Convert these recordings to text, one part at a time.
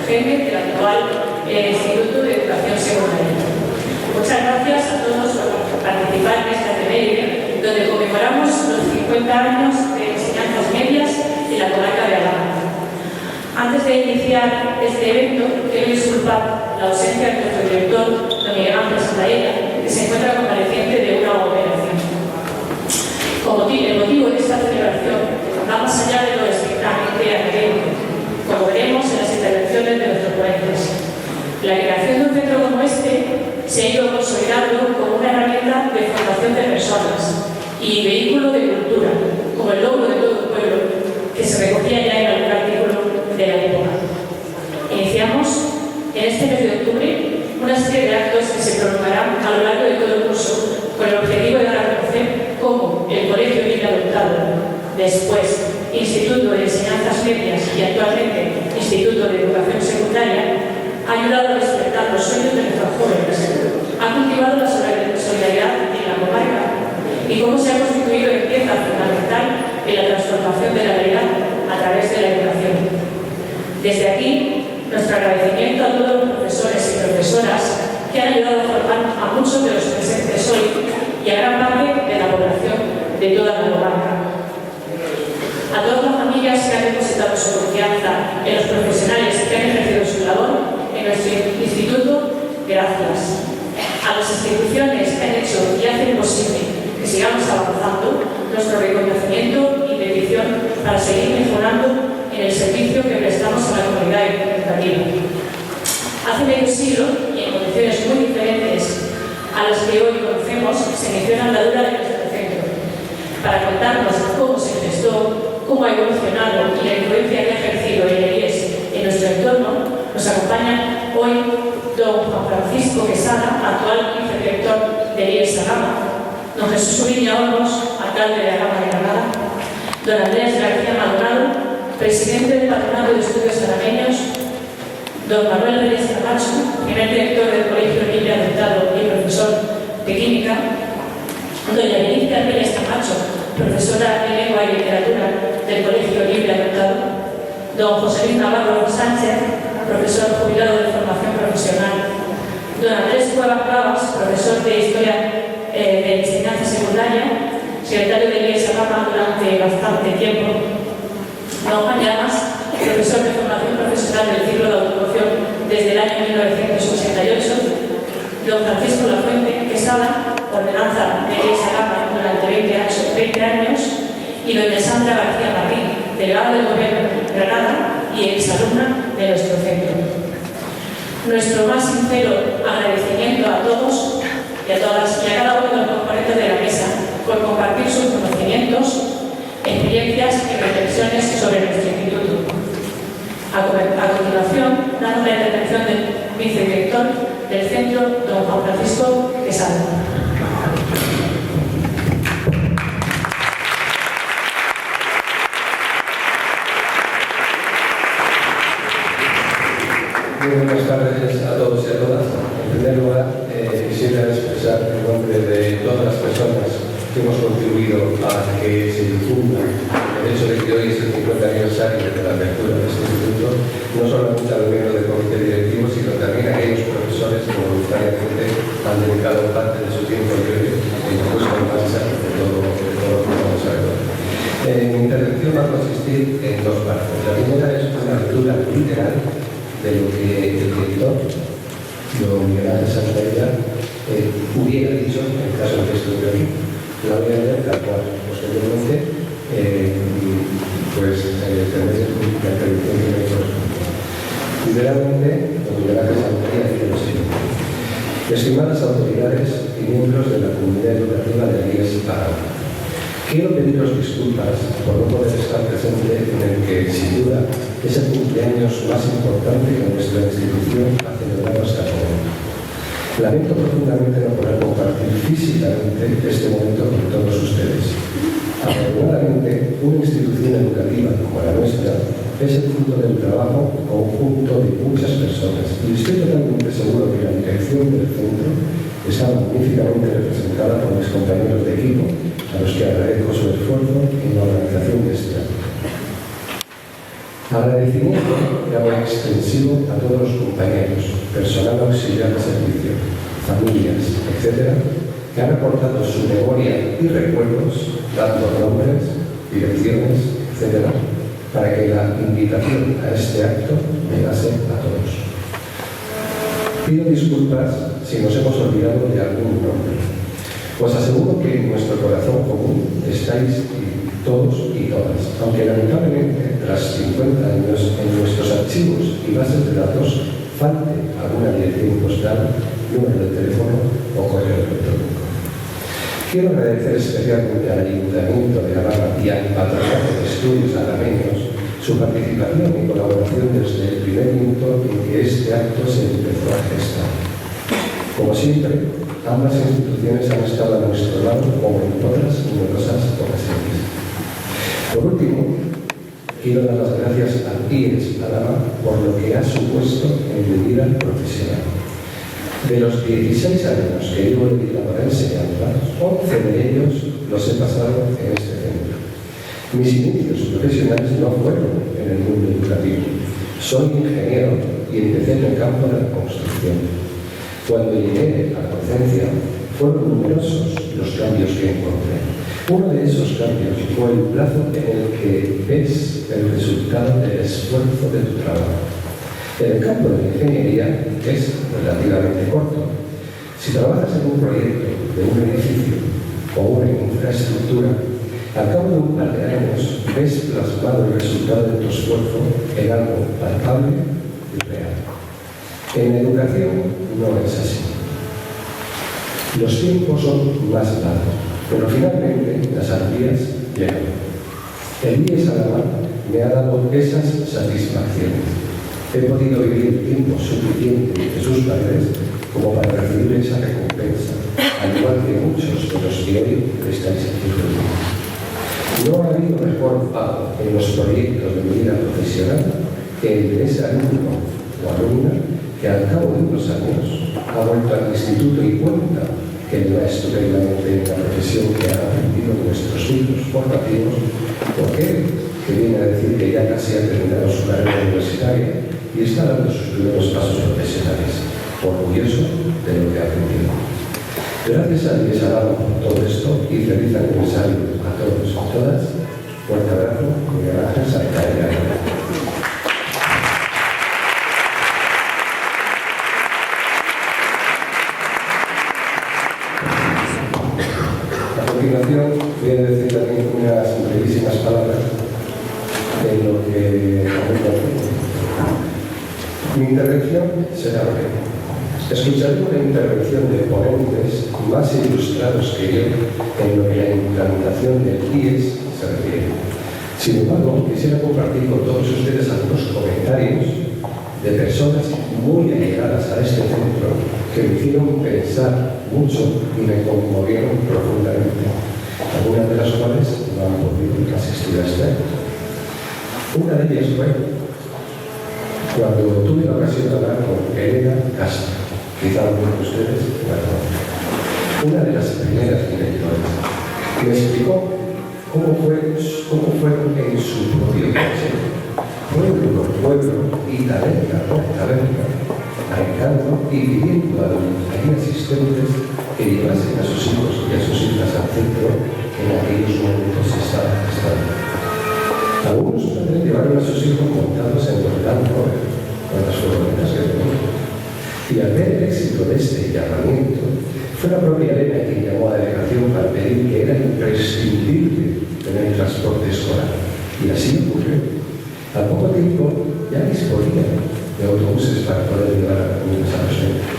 GEME del actual Instituto de Educación Secundaria. Muchas gracias a todos por participar en esta efeméride, donde conmemoramos los 50 años de enseñanzas medias en la comarca de Álava. Antes de iniciar este evento, quiero disculpar la ausencia de nuestro director, don Miguel Ángel Santaella, que se encuentra compareciente de una operación. El motivo de esta celebración va más allá de lo estrictamente académico, como veremos en las intervenciones de nuestros ponentes. La creación de un centro como este se ha ido consolidando como una herramienta de formación de personas y vehículo de cultura, como el logro de todo un pueblo, que se recogía ya en algún artículo de la época. Iniciamos en este mes de octubre una serie de actos que se prolongarán a lo largo de todo el curso, con el objetivo de dar a conocer cómo el Colegio Libre Adoptado, después Instituto de Enseñanzas Medias y actualmente Instituto de Educación Secundaria, ha ayudado a despertar los sueños de nuestros jóvenes, ha cultivado la solidaridad en la comarca y cómo se ha constituido en pieza fundamental en la transformación de la realidad a través de la educación. Desde aquí, nuestro agradecimiento a todos los profesores y profesoras que han ayudado a formar a muchos de los presentes hoy y a gran parte de la población de toda la comarca. A todas las familias que han depositado su confianza en los profesionales que han ejercido su labor en nuestro instituto, gracias. A las instituciones que han hecho y hacen posible que sigamos avanzando, nuestro reconocimiento y petición para seguir mejorando en el servicio que prestamos a la comunidad educativa. Hace medio siglo, y en condiciones muy diferentes a las que hoy conocemos, se inició la andadura de nuestro centro. Para contarnos cómo se gestó, cómo ha evolucionado y la influencia que ha ejercido el IES en nuestro entorno, nos acompaña hoy don Juan Francisco Quesada, actual vicedirector del IES Alhama, don Jesús Uriña Olmos, alcalde de Alhama de Granada, don Andrés García Maldonado, presidente del Patronato de Estudios Alameños, don Manuel Reyes Camacho, primer director del Colegio Libre Adoptado y profesor de Química, doña Benita Reyes Camacho, profesora de Lengua y Literatura del Colegio Libre Adoptado, don José Luis Navarro Sánchez, profesor jubilado de formación profesional, don Andrés Cuevas Gabas, profesor de Historia de Enseñanza Secundaria, secretario de IES Alhama durante bastante tiempo, don Juan Llamas, profesor de formación profesional del ciclo de automoción desde el año 1988, don Francisco Lafuente Quesada, ordenanza de IES Alhama durante 20 años, y doña Sandra García Martín, delegada del Gobierno de Granada y exalumna de nuestro centro. Nuestro más sincero agradecimiento a todos y a todas y a cada uno de los componentes de la mesa por compartir sus conocimientos, experiencias y reflexiones sobre nuestro instituto. A continuación, damos la intervención del vicedirector del centro, don Juan Francisco Quesada. Muy buenas tardes a todos y a todas. En primer lugar, quisiera expresar en nombre de todas las personas que hemos contribuido a que se difunda el hecho de que hoy es el 50 aniversario de la apertura de este instituto, no solamente a los miembros del comité directivo, sino también a aquellos profesores que voluntariamente han dedicado parte de su tiempo libre e incluso en masa de todo lo que vamos a ver. Mi intervención va a consistir en dos partes. La primera es una lectura literal de lo que el director, don Miguel Ángel Santaella, hubiera dicho en el caso de que estuviera aquí. La voy a leer tal cual. Posteriormente, tendréis la intervención que me corresponde. Primeramente, don Miguel Ángel Santaella dice lo siguiente: estimadas autoridades y miembros de la comunidad educativa de IES Alhama, quiero pediros disculpas por no poder estar presente en el que, sin duda, es el cumpleaños más importante que nuestra institución ha celebrado hasta el momento. Lamento profundamente no poder compartir físicamente este momento con todos ustedes. Afortunadamente, una institución educativa como la nuestra es el fruto del trabajo conjunto de muchas personas y estoy totalmente seguro que la dirección del centro está magníficamente representada por mis compañeros de equipo, a los que agradezco su esfuerzo en la organización de este año. Agradecimiento que hago extensivo a todos los compañeros, personal auxiliar de servicio, familias, etc., que han aportado su memoria y recuerdos, dando nombres, direcciones, etc., para que la invitación a este acto llegase a todos. Pido disculpas si nos hemos olvidado de algún nombre. Os aseguro que en nuestro corazón común estáis todos y todas, aunque lamentablemente tras 50 años en nuestros archivos y bases de datos falte alguna dirección postal, número de teléfono o correo electrónico. Quiero agradecer especialmente al Ayuntamiento de Navarra y al Patronato de Estudios Alameños su participación y colaboración desde el primer minuto en que este acto se empezó a gestar. Como siempre, ambas instituciones han estado a nuestro lado como en otras numerosas ocasiones. Por último, quiero dar las gracias a IES Álava por lo que ha supuesto en mi vida profesional. De los 16 años que llevo dedicado a la enseñanza, 11 de ellos los he pasado en este centro. Mis inicios profesionales no fueron en el mundo educativo. Soy ingeniero y empecé en el campo de la construcción. Cuando llegué a la docencia, fueron numerosos los cambios que encontré. Uno de esos cambios fue el plazo en el que ves el resultado del esfuerzo de tu trabajo. En el campo de la ingeniería es relativamente corto. Si trabajas en un proyecto de un edificio o una infraestructura, al cabo de un par de años ves plasmado el resultado de tu esfuerzo en algo palpable y real. En la educación no es así. Los tiempos son más largos, pero finalmente las arpías llegan. El IES Álava me ha dado esas satisfacciones. He podido vivir el tiempo suficiente de sus padres como para recibir esa recompensa, al igual que muchos de los que hoy estáis aquí reunidos. No ha habido mejor pago en los proyectos de mi vida profesional que el de ese alumno o alumna que al cabo de unos años ha vuelto al instituto y cuenta que le va estupendamente en la profesión que han aprendido nuestros hijos formativos, porque que viene a decir que ya casi ha terminado su carrera universitaria y está dando sus primeros pasos profesionales, orgulloso de lo que ha aprendido. Gracias a IES Álava por todo esto y feliz aniversario a todos y todas. Fuerte abrazo y gracias a Italia. A continuación voy a decir también unas brevísimas palabras de lo que mi intervención será breve. Escucharé una intervención de ponentes más ilustrados que yo en lo que la implantación del IES se refiere. Sin embargo, quisiera compartir con todos ustedes algunos comentarios de personas muy allegadas a este centro que me hicieron pensar mucho y me conmovieron profundamente, algunas de las cuales no han podido asistir a este acto. Una de ellas fue cuando tuve la ocasión de hablar con Elena Castro, quizá algunos de ustedes la conocen, una de las primeras directoras, que me explicó cómo fueron en su propio coche, pueblo por pueblo y taberna por taberna, arrancando y pidiendo a los allí asistentes que llevasen a sus hijos y a sus hijas al centro que en aquellos momentos estaban gestando. Algunos padres llevaron a sus hijos montados en los Land Rover, con las furgonetas que tenían. Y al ver el éxito de este llamamiento, fue la propia Elena quien llamó a la delegación para pedir que era imprescindible tener transporte escolar. Y así ocurrió. Al poco tiempo ya disponían de autobuses para poder llevar a las niñas a los centros.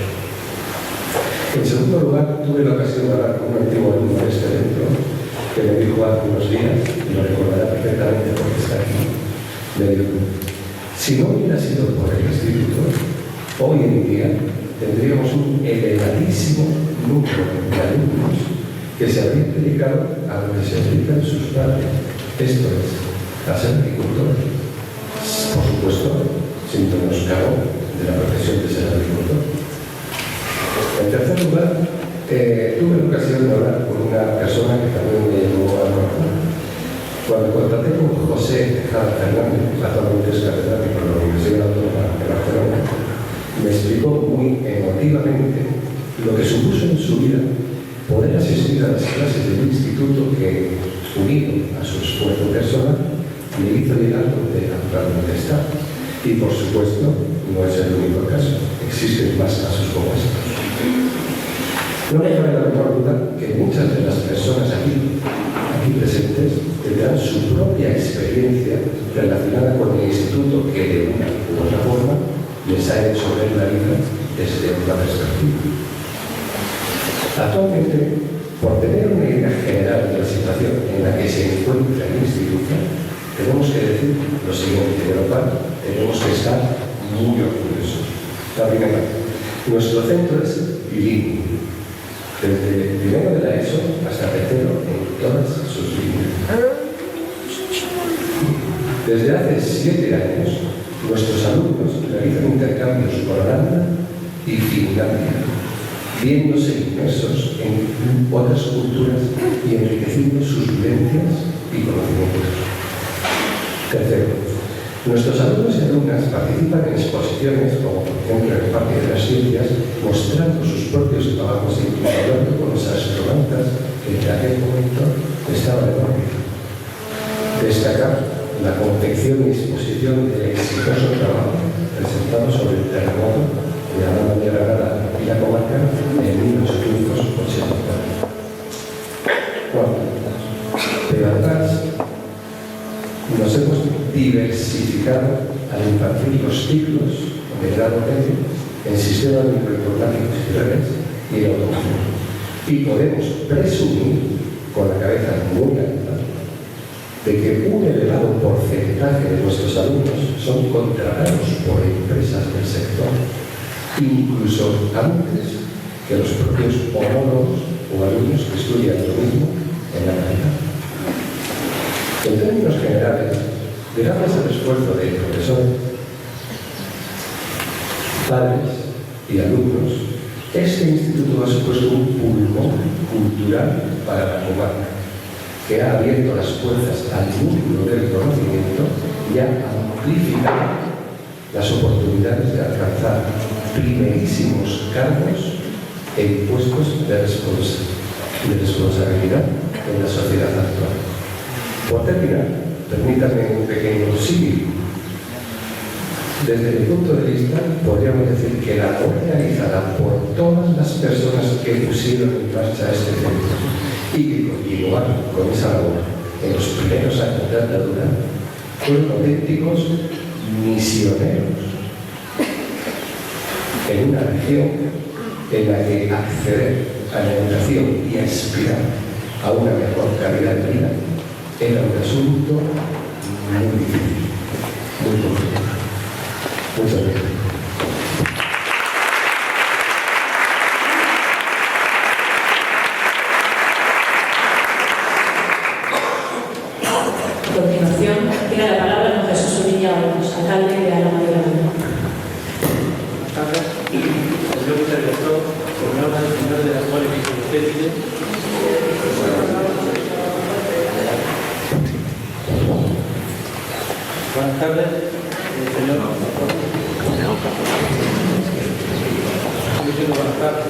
En segundo lugar, tuve la ocasión de hablar con un antiguo alumno de este centro que me dijo hace unos días, y lo recordará perfectamente porque está aquí, me dijo: si no hubiera sido por el instituto, hoy en día tendríamos un elevadísimo número de alumnos que se habrían dedicado a lo que se dedican sus padres, esto es, a ser agricultores. Por supuesto, sin menoscabo de la profesión de ser agricultor. En tercer lugar, tuve la ocasión de hablar con una persona que también me llamó a la Cuando contacté con José Tejada Fernández, actualmente es catedrático de la Universidad Autónoma de Barcelona, me explicó muy emotivamente lo que supuso en su vida poder asistir a las clases del instituto que, unido a su esfuerzo personal, le hizo llegar donde actualmente está. Y por supuesto, no es el único caso, existen más casos como estos. No me cabe la menor duda que muchas de las personas aquí presentes tendrán su propia experiencia relacionada con el instituto que de una u otra forma les ha hecho ver la vida desde otra perspectiva. Actualmente, por tener una idea general de la situación en la que se encuentra el instituto, tenemos que decir lo siguiente, de lo cual tenemos que estar muy orgullosos. La primera, nuestro centro es bilingüe, desde primero de la ESO hasta tercero en todas sus líneas. Desde hace 7 años, nuestros alumnos realizan intercambios con Holanda y Finlandia, viéndose inmersos en otras culturas y enriqueciendo sus vivencias y conocimientos. Tercero, nuestros alumnos y alumnas participan en exposiciones, como por ejemplo en el Parque de las Ciencias, mostrando sus propios trabajos y hablando con los astronautas que en aquel momento estaban en órbita. Destacar la confección y exposición del exitoso trabajo presentado sobre el terremoto de la Banda de Granada y la comarca en 1884. Cuarto, pero además nos hemos diversificado al impartir los ciclos de grado medio en sistemas microinformáticos y redes y en automoción. Y podemos presumir, con la cabeza muy alta, de que un elevado porcentaje de nuestros alumnos son contratados por empresas del sector, incluso antes que los propios homólogos o alumnos que estudian lo mismo en la calidad. En términos generales, gracias al esfuerzo de profesores, padres y alumnos, este instituto ha supuesto un pulmón cultural para la comarca, que ha abierto las puertas al mundo del conocimiento y ha amplificado las oportunidades de alcanzar primerísimos cargos en puestos de responsabilidad en la sociedad actual. Por terminar, permítanme un pequeño símil. Desde mi punto de vista, podríamos decir que la labor realizada por todas las personas que pusieron en marcha este centro y que continuaron con esa labor en los primeros años de andadura fueron auténticos misioneros en una región en la que acceder a la educación y aspirar a una mejor calidad de vida era un asunto muy difícil, muy complicado. Muchas gracias. A continuación, tiene la palabra don Jesús Uriña Olmos, alcalde de Alhama de Granada. Buenas tardes, señor vicedirector, señoras y señores de la Escuela de Física. Buenas tardes, señor. Buenas tardes.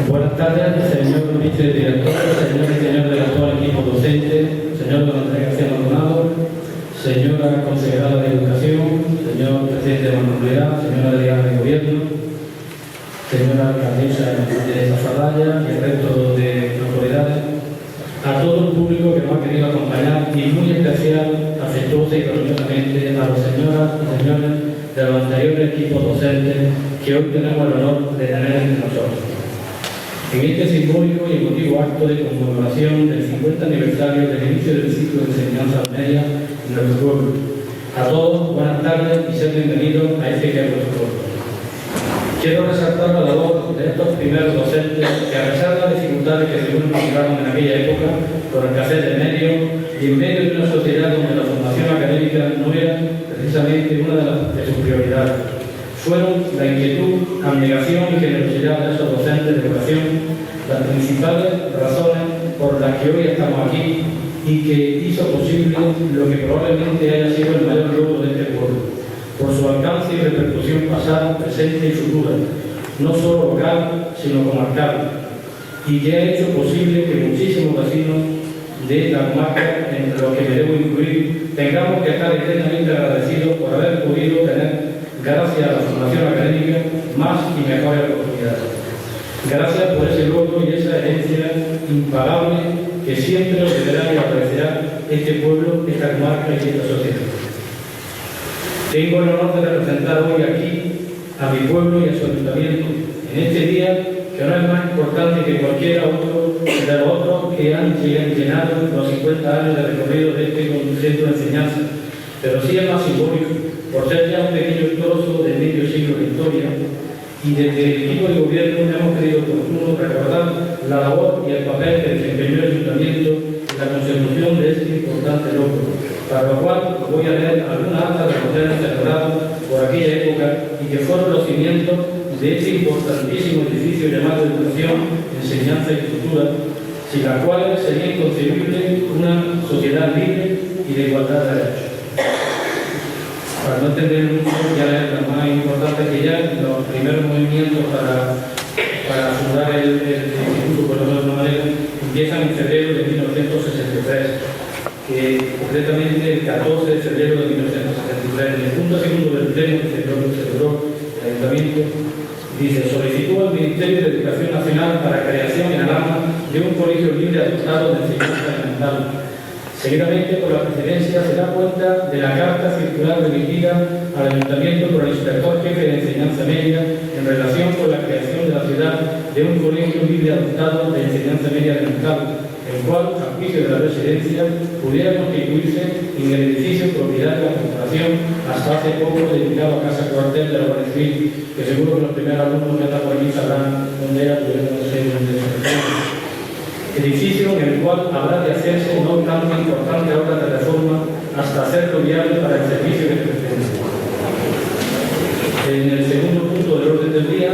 Buenas tardes, señor vicedirector, señor y señor del actual equipo docente, señor don Andrés García Maldonado, señora consejera de Educación, señor presidente de Mancomunidad, señora delegada de Gobierno, señora alcaldesa de Zafradalla y el resto de autoridades, a todo el público que nos ha querido acompañar y muy especial, afectuosa y cariñosamente a las señoras y señores de los anteriores equipos docentes que hoy tenemos el honor de tener entre nosotros. En este simbólico y emotivo acto de conmemoración del 50 aniversario del inicio del ciclo de enseñanza media en nuestro pueblo, A todos, buenas tardes y sean bienvenidos a este que es vuestro curso. Quiero resaltar la labor de estos primeros docentes que, a pesar de las dificultades que según encontraron en aquella época, por escasez de medios y en medio de una sociedad donde la formación académica no era precisamente una de sus prioridades, fueron la inquietud, abnegación y generosidad de esos docentes de educación las principales razones por las que hoy estamos aquí y que hizo posible lo que probablemente haya sido el mayor logro de este pueblo, por su alcance y repercusión pasada, presente y futura, no solo local, sino comarcal, y que ha hecho posible que muchísimos vecinos de la comarca, entre los que me debo incluir, tengamos que estar eternamente agradecidos por haber podido tener, gracias a la formación académica, más y mejores oportunidades. Gracias por ese logro y esa herencia impagable que siempre os deberá y agradecerá este pueblo, esta comarca y esta sociedad. Tengo el honor de representar hoy aquí a mi pueblo y a su ayuntamiento en este día que no es más importante que cualquier otro de los otros que han llenado los 50 años de recorrido de este centro de enseñanza, pero sí es más simbólico por ser ya un pequeño trozo de medio siglo de historia. Y desde el equipo de gobierno hemos creído oportuno recordar la labor y el papel que desempeñó el ayuntamiento en la consecución de este importante logro, para lo cual voy a leer algunas actas de los celebrados por aquella época y que fueron los cimientos de este importantísimo edificio llamado Educación, Enseñanza y Cultura, sin las cuales sería inconcebible una sociedad libre y de igualdad de derechos. Para no entender mucho, ya es la más importante que ya los primeros movimientos para fundar el instituto, por de alguna manera, empiezan en febrero de 1963, que concretamente el 14 de febrero de 1963, en el punto segundo del pleno que celebró el ayuntamiento, dice: solicitó al Ministerio de Educación Nacional para creación en Alhama de un colegio libre adaptado de enseñanza elemental. Seguidamente, por la presidencia se da cuenta de la carta circular remitida al Ayuntamiento por el Inspector Jefe de Enseñanza Media en relación con la creación de la ciudad de un colegio libre adaptado de enseñanza media elemental, el cual, a juicio de la presidencia, pudiera constituirse en el edificio propiedad de la Corporación hasta hace poco dedicado a Casa Cuartel de la Guardia Civil, que seguro que los primeros alumnos que andan por aquí sabrán dónde era, pudieron ser donde se edificio en el cual habrá de hacerse no tanto importante obra de reforma hasta hacerlo viable para el servicio que pretende. En el segundo punto del orden del día,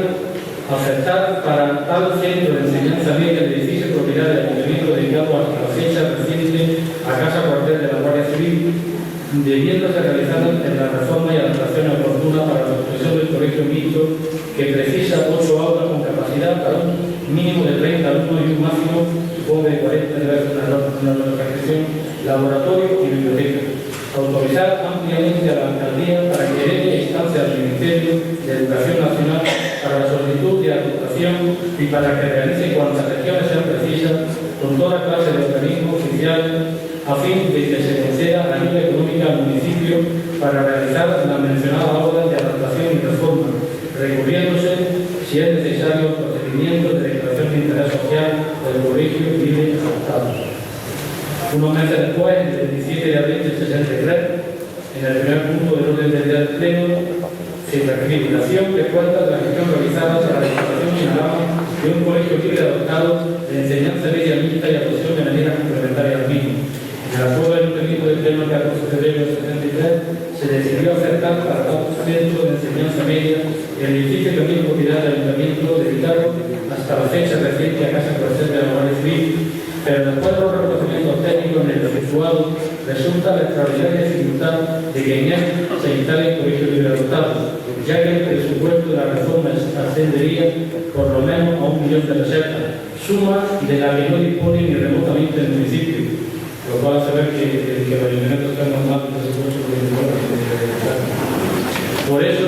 aceptar para tal centro de enseñanza media el edificio propiedad del ayuntamiento dedicado hasta la fecha reciente a Casa Cuartel de la Guardia Civil, debiéndose realizar en la reforma y adaptación oportuna para la construcción del colegio mixto que precisa 8 aulas con capacidad para un mínimo de 30 alumnos y un máximo, supongo de 40, debe ser una restricción, laboratorio y biblioteca. Autorizar ampliamente a la alcaldía para que dé instancia al Ministerio de Educación Nacional para la solicitud de adaptación y para que realice cuantas gestiones sean precisas con toda clase de organismo oficial a fin de que se conceda ayuda económica al municipio para realizar la mencionada obra de adaptación y reforma, recurriéndose, si es necesario, procedimientos de declaración de interés social del colegio libre adaptado. Unos meses después, el 17 de abril del 63, en el primer punto del orden del día del pleno, se requiere la acción que cuenta de la gestión realizada para la instalación en Alhama de un colegio libre adaptado de enseñanza media mixta y adopción de maneras complementarias al mismo. En el acuerdo del Ayuntamiento del pleno del 14 de febrero del 73, se decidió acercar para tal centro de enseñanza media el edificio también propiedad del Ayuntamiento dedicado hasta la fecha reciente a Casa Cuartel de la Guardia Civil, pero después de los reconocimientos técnicos en el efectuado, resulta la extraordinaria dificultad de que en él se instale el colegio libre adoptado, ya que el presupuesto de la reforma ascendería por lo menos a 1 millón de pesetas, suma de la que no dispone ni remotamente el municipio, lo cual saber que los ayuntamientos están normando el presupuesto por eso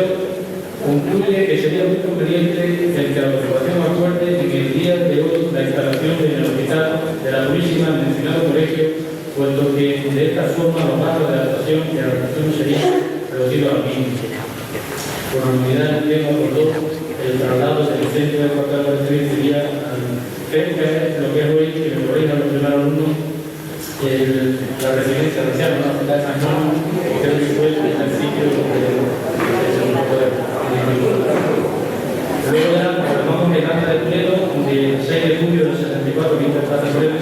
concluye que sería muy conveniente el que la Corporación acuerde en el día de hoy la instalación en el hospital de la Purísima en el mencionado colegio, puesto que de esta forma los gastos de adaptación y adaptación serían reducidos al mínimo. Por unanimidad el pleno acordó el traslado del centro de cuartel de civil sería al CEP, que es lo que es hoy, que me corrijan los primeros alumnos, la residencia anciana en la ciudad de San Juan, que creo que fue el ejercicio del segundo poder. Luego ya retomamos el acta del pleno del 6 de julio del 64, que interpreta breve.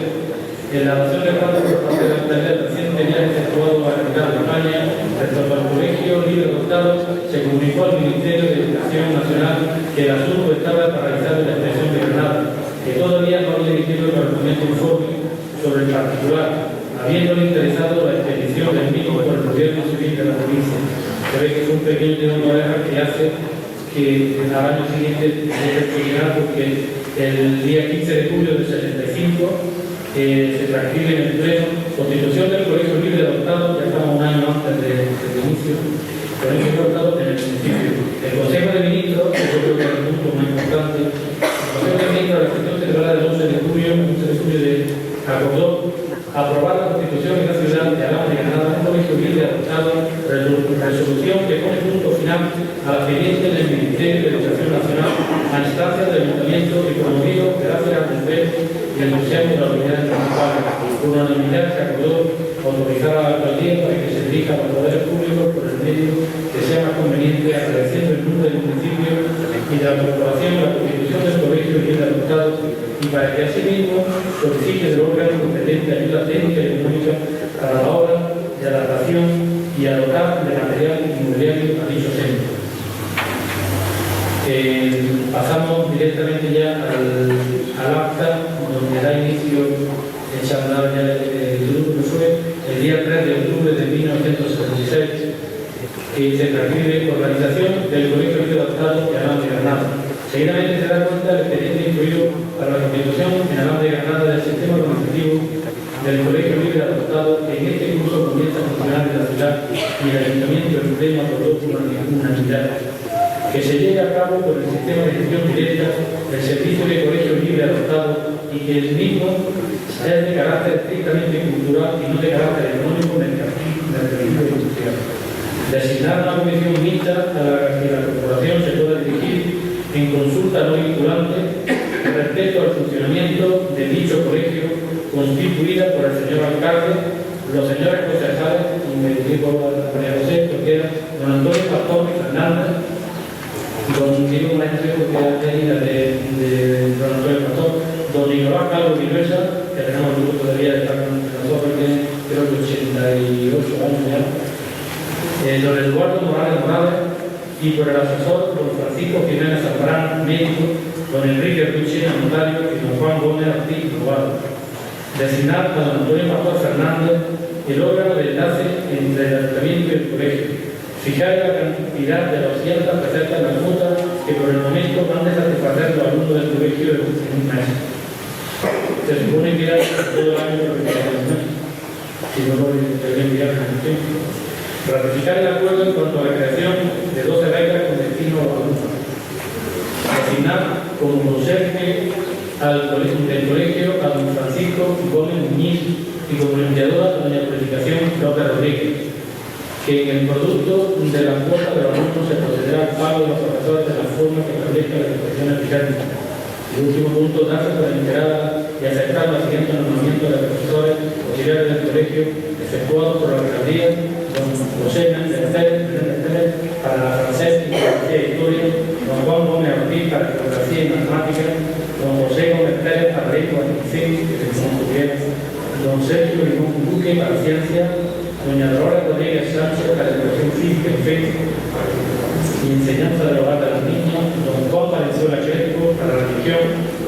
En la adopción de acuerdo por parte de la autoridad recientemente efectuado a la capital de España respecto al Colegio Libre de Estado, se comunicó al Ministerio de Educación Nacional que el asunto estaba paralizado en la expresión de Granada, que todavía no había emitido el correspondiente informe sobre el particular, habiéndole interesado la expedición del mismo por el gobierno civil de la provincia. Se ve que es un pequeño tirón de orejas que hace que al año siguiente se terminará, porque el día 15 de julio del 65 se transcribe en el pleno Constitución del Colegio Libre Adoptado, ya estamos un año antes del inicio, Colegio Adoptado en el municipio. El Consejo de Ministros, que yo creo que es el punto más importante, el Consejo de Ministros de la Gestión Celebrada del 11 de julio acordó aprobar la Constitución de la ciudad de Alhama de Granada, un colegio libre adoptado, resolución que pone punto final a la pendiente del Ministerio de Educación Nacional a instancia del Ayuntamiento y promovido gracias al respeto y el entusiasmo de la autoridad municipal. Por unanimidad se acordó autorizar a la alcaldía para que se dirija a los poderes públicos por el medio que sea más conveniente, agradeciendo el número del municipio y de la corporación la constitución del colegio libre adoptado, y para que asimismo solicite del órgano competente ayuda técnica y económica para la obra de adaptación y adoptar de material inmobiliario a dicho centro. Pasamos directamente ya al acta donde da inicio el charlar ya el grupo que fue el día 3 de octubre de 1976, que se transcribe organización del Colegio Libre Adoptado de Alhama de Granada. Seguidamente se da cuenta del expediente incluido para la constitución en Alhama de Granada del sistema organizativo del Colegio Libre Adoptado, que en este curso comienza a funcionar en la ciudad y el Ayuntamiento emplea por unanimidad, que se lleve a cabo por el sistema de gestión directa del servicio de colegio libre adoptado, y que el mismo es de carácter estrictamente cultural y no de carácter económico, mercantil y industrial. Designar una comisión mixta a la que la corporación se pueda dirigir en consulta no vinculante respecto al funcionamiento de dicho colegio, constituida por el señor alcalde, los señores concejales, y me dirijo a María José, porque era don Antonio Pastor Fernández, don Diego Maestro, que era de don Antonio Pastor, don Nicolás Carlos Vinuesa, que tenemos el gusto todavía de estar con nosotros, que creo que 88 años ya, don Eduardo Morales, y por el asesor don Francisco Jiménez Zambrano, médico, don Enrique Ruchina, notario, y don Juan Gómez Ortiz, abogado. Designar a don Antonio Pastor Fernández el órgano de enlace entre el ayuntamiento y el colegio. Fijar la cantidad de los cientos preceptos en la junta que por el momento van a satisfacer los alumnos del colegio en un mes. Se supone que hay todo el año lo que queda del mes, si no lo debería enviar en el tiempo. Ratificar el acuerdo en cuanto a la creación de 12 becas con destino a los alumnos. Asignar como conserje del colegio a don Francisco Gómez Muñiz y como limpiadora a doña Purificación López Rodríguez. Que en el producto de la cuota de los alumnos se procederá al pago de los profesores de la forma que establezca la disposición ejecutiva. El último punto, darse por enterada y aceptar los siguientes nombramientos de los profesores auxiliares del colegio efectuados por la alcaldía, don José Méndez Pérez para la francés y geografía e historia, don Juan Gómez Ortiz para geografía y matemáticas, don José Gómez Pérez para lengua y ciencia, que se portugués, don Sergio Limón Buque para ciencia, doña Dolores Rodríguez Sánchez para educación física y fe y enseñanza del hogar de los niños, don Juan Valenzuela Crespo para la religión,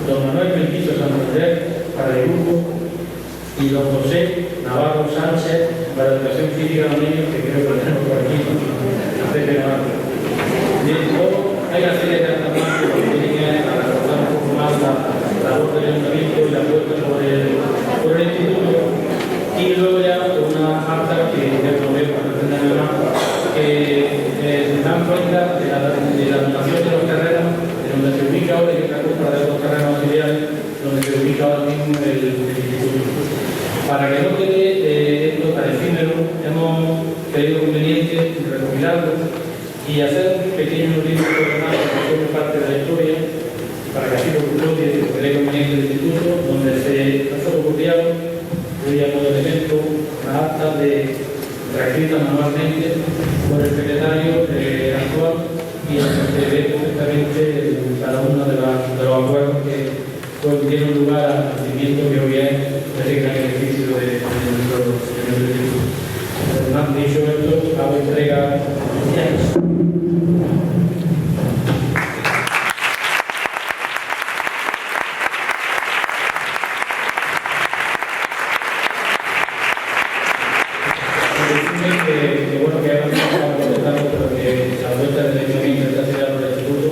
don Manuel Benquillo Santander para el grupo, y don José Navarro Sánchez para educación física de los niños, que creo que lo tenemos por aquí, antes de Navarro. Hay una serie de actas más que tienen a reforzar un poco más la labor del ayuntamiento y la apuesta por el instituto. Y luego ya una acta que ya promueve para entender más, que dan cuenta de la donación de los terrenos, de donde se ubica ahora, y otra compra de los terrenos auxiliares, donde se ubica ahora mismo el instituto. Para que no quede esto tan efímero, hemos creído conveniente recopilarlo y hacer un pequeño libro programado que forme parte de la historia, para que así lo custodie y quede conveniente el instituto, donde se ha fotocopiado, voy a modo de ejemplo, dieron lugar al nacimiento que hoy es este gran edificio de nuestro Señor Jesús. Además, dicho esto, hago entrega que bueno que ahora estamos contestando, pero que la vuelta del ayuntamiento está tirando el instituto,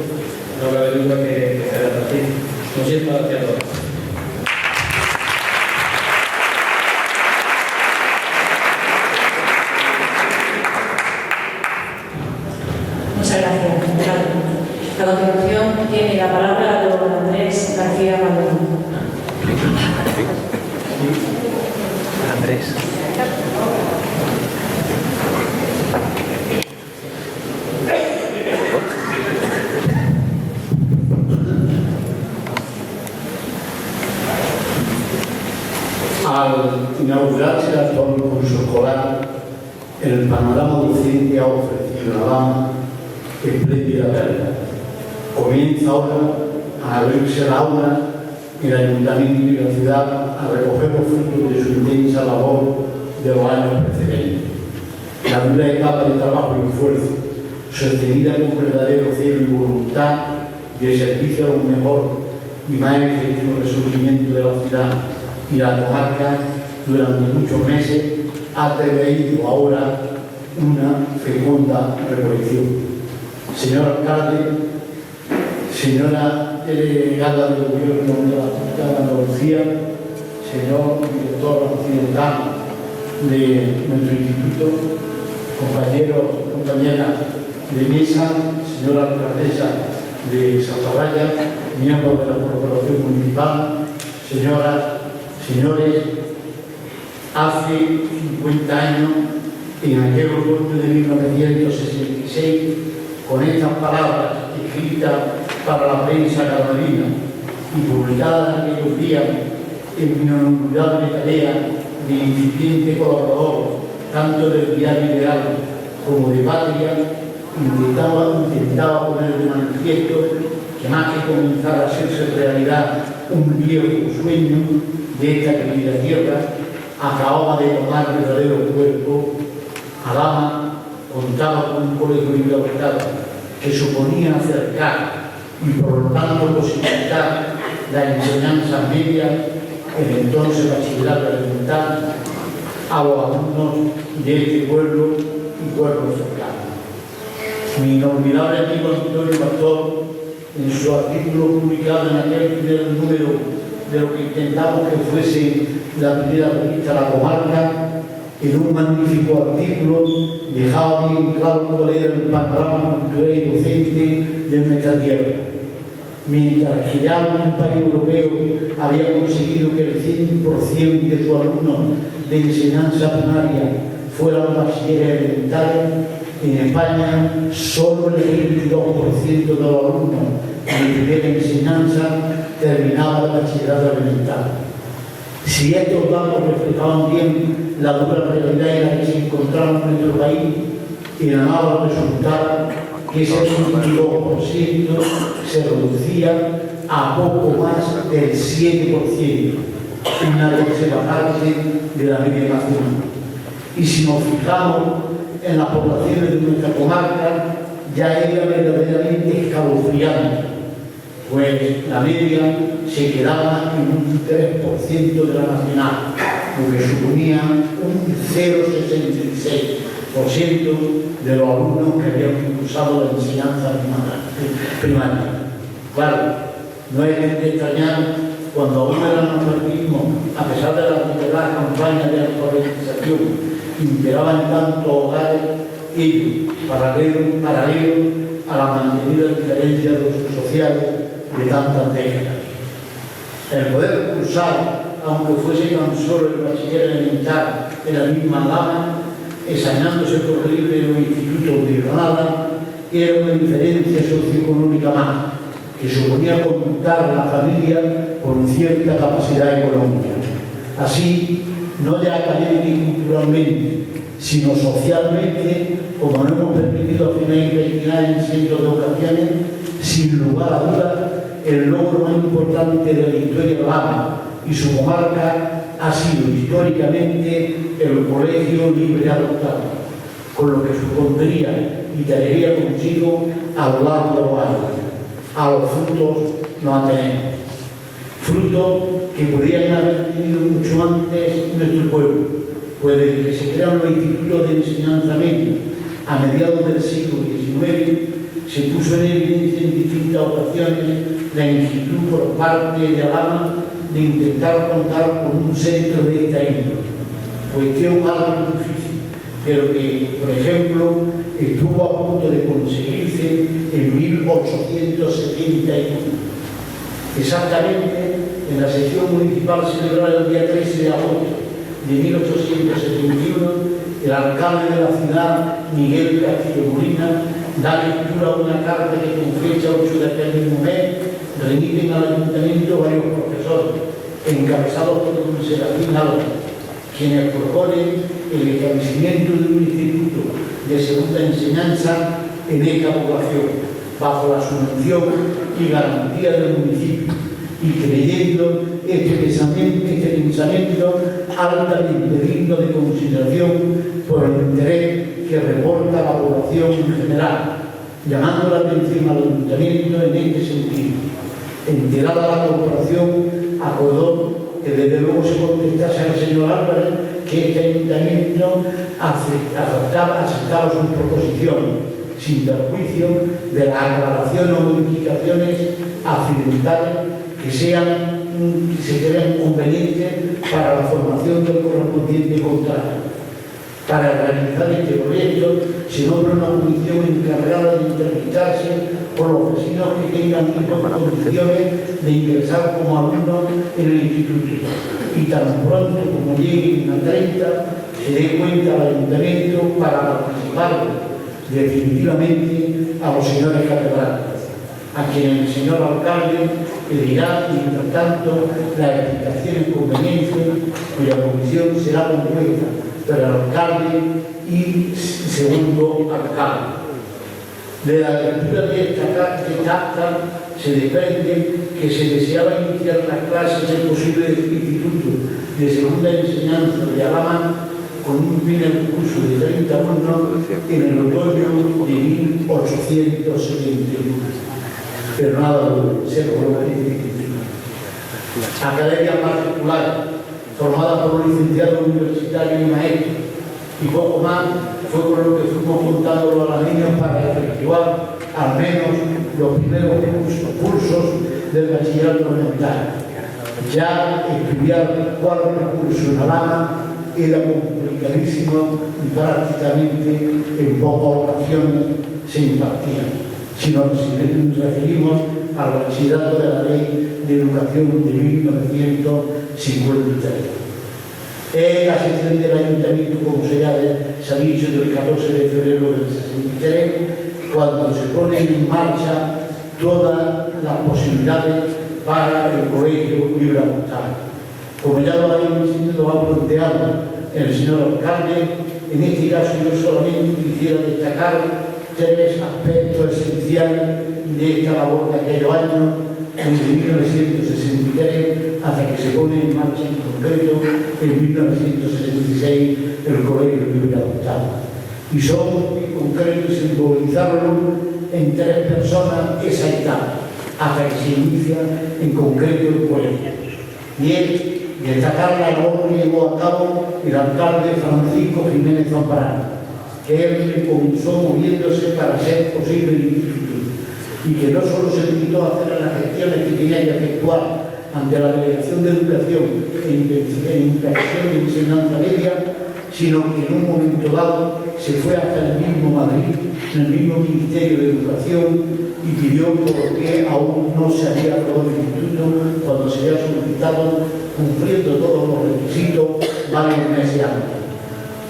no cabe duda que será así. Muchísimas gracias a todos. Muchas gracias. A continuación tiene la palabra don Andrés García Maldonado. Andrés. Al inaugurarse el actual curso escolar, el panorama docente ha ofrecido una gama espléndida perla. Comienza ahora a abrirse la aula y el ayuntamiento y la ciudad a recoger los frutos de su intensa labor de los años precedentes. La dura etapa de trabajo y esfuerzo, sostenida con verdadero celo y voluntad de servicio a un mejor y más efectivo resurgimiento de la ciudad y la comarca durante muchos meses, ha traído ahora una fecunda recolección. Señor alcalde, señora delegada del Gobierno de la Junta de Andalucía, señor director occidental de nuestro instituto, compañeros, compañeras de mesa, señora alcaldesa de Saltarraya, miembros de la Corporación Municipal, señoras, señores, hace 50 años, en aquel otoño de 1966, con estas palabras escritas para la prensa carolina y publicadas en aquellos días en mi inolvidable tarea de incipiente colaborador, tanto del Diario Ideal como de Patria, intentaba poner de manifiesto que más que comenzar a hacerse realidad un viejo sueño de esta querida tierra, acababa de tomar verdadero cuerpo. Alhama contaba con un colegio libertad que suponía acercar y por lo tanto posibilitar la enseñanza media, el entonces bachillerato elemental, a los alumnos de este pueblo y pueblos cercanos. Mi inolvidable amigo Antonio Pastor, en su artículo publicado en aquel primer número de lo que intentamos que fuese la primera revista La Comarca, en un magnífico artículo dejaba bien claro cuál era el panorama cultural y docente de nuestra tierra. Mientras que ya un país europeo había conseguido que el 100% de sus alumnos de enseñanza primaria fueran bachilleres elementales, en España solo el 22% de los alumnos de primera enseñanza terminaba el bachillerato elemental. Si estos datos reflejaban bien la dura realidad en la que se encontraba en nuestro país, en nada resultaba que ese 22% se reducía a poco más del 7%, una décima parte de la media nacional. Y si nos fijamos en las poblaciones de nuestra comarca, ya era verdaderamente escalofriante, pues la media se quedaba en un 3% de la nacional, lo que suponía un 0,66% de los alumnos que habían cursado la enseñanza primaria. Claro, no es de extrañar cuando aún el analfabetismo, a pesar de las campañas de alfabetización, imperaba en tantos hogares, ello paralelo a la mantenida diferencia social de tantas décadas. El poder cursar, aunque fuese tan solo el bachiller elemental en la misma Alhama, examinándose por libre en los institutos de Granada, era una diferencia socioeconómica más, que suponía contar a la familia con cierta capacidad económica. Así, no ya académica y culturalmente, sino socialmente, como nos hemos permitido afinar y investigar en cientos de ocasiones, sin lugar a dudas, el logro más importante de la historia de Alhama y su comarca ha sido históricamente el Colegio Libre Adoptado, con lo que supondría y traería consigo a lo largo de los años. A los frutos no tenemos. Frutos que podrían haber tenido mucho antes nuestro pueblo, pues desde que se crearon los institutos de enseñanza media a mediados del siglo XIX, se puso en evidencia en distintas ocasiones la inquietud por parte de Alhama de intentar contar con un centro de esta índole, cuestión algo difícil, pero que, por ejemplo, estuvo a punto de conseguirse en 1871. Exactamente en la sesión municipal celebrada el día 13 de agosto de 1871, el alcalde de la ciudad, Miguel Castillo Molina, da lectura a una carta que con fecha 8 de aquel mismo mes remiten al ayuntamiento varios profesores, encabezados por don Serafín Álvarez, quienes proponen el establecimiento de un instituto de segunda enseñanza en esta población, bajo la subvención y garantía del municipio, y creyendo este pensamiento altamente digno de consideración por el interés que reporta la población en general, llamando la atención al ayuntamiento en este sentido. Enterada la corporación, acordó que desde luego se contestase al señor Álvarez que este ayuntamiento aceptaba sus proposiciones, sin perjuicio de las aclaraciones o modificaciones accidentales que se crean convenientes para la formación del correspondiente contrato. Para realizar este proyecto se nombra una comisión encargada de entrevistarse por los vecinos que tengan condiciones de ingresar como alumnos en el instituto, y tan pronto como lleguen a 30 se dé cuenta al ayuntamiento para participar definitivamente a los señores catedrales, a quien el señor alcalde pedirá, mientras tanto, las explicaciones convenientes, cuya comisión será compuesta por el alcalde y segundo alcalde. De la lectura de esta acta se desprende que se deseaba iniciar las clases del posible instituto de segunda enseñanza de Alhama con un primer curso de 30 alumnos en el otoño de 1871. Pero nada se logró en el instituto. Academia particular, formada por un licenciado universitario y maestro, y poco más fue con lo que fuimos contando a los niños para efectuar al menos los primeros cursos del bachillerato elemental. Ya estudiar el cuarto curso en Alhama era complicadísimo y prácticamente en pocas ocasiones se impartía, sino que si nos referimos al bachillerato de la Ley de Educación de 1953. Es la sección del ayuntamiento, como se ha dicho, del 14 de febrero del 63, cuando se ponen en marcha todas las posibilidades para el colegio libre adoptado. Como ya lo ha planteado el señor alcalde, en este caso yo solamente quisiera destacar tres aspectos esenciales de esta labor de aquellos años, desde 1963 hasta que se pone en marcha en concreto en 1966 el colegio libre adoptado. Y son en concreto simbolizarlo en tres personas esa etapa, hasta que se inicia en concreto el colegio. Y es destacar la labor que llevó a cabo el alcalde Francisco Jiménez Zambrano, que él comenzó moviéndose para ser posible el instituto, y que no solo se limitó a hacer las gestiones que tenía que efectuar ante la Delegación de Educación e Inspección de Enseñanza Media, sino que en un momento dado se fue hasta el mismo Madrid, en el mismo Ministerio de Educación, y pidió por qué aún no se había aprobado el instituto cuando se había solicitado, cumpliendo todos los requisitos varios meses antes.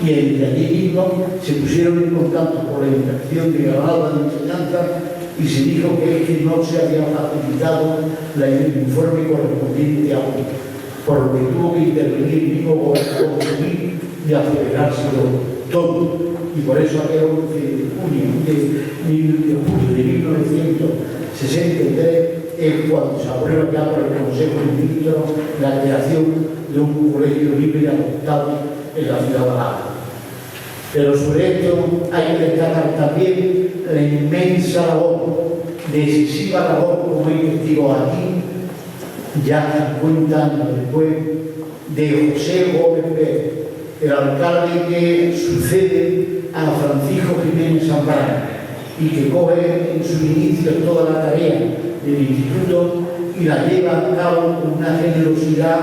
Y desde allí mismo se pusieron en contacto con la Inspección de Granada de Enseñanza y se dijo que es que no se había facilitado el informe correspondiente aún, por lo que tuvo que intervenir el mismo gobierno civil y acelerárselo todo. Y por eso aquel 11 de julio de 1963 es cuando se aprueba ya por el Consejo de Ministros la creación de un colegio libre y adoptado en la ciudad de Málaga. Pero sobre esto hay que destacar también la inmensa labor, decisiva labor, como hay testigos aquí, ya 50 años después, de José Gómez Pérez, el alcalde que sucede a Francisco Jiménez Zambrano y que coge en su inicio toda la tarea del instituto y la lleva a cabo con una generosidad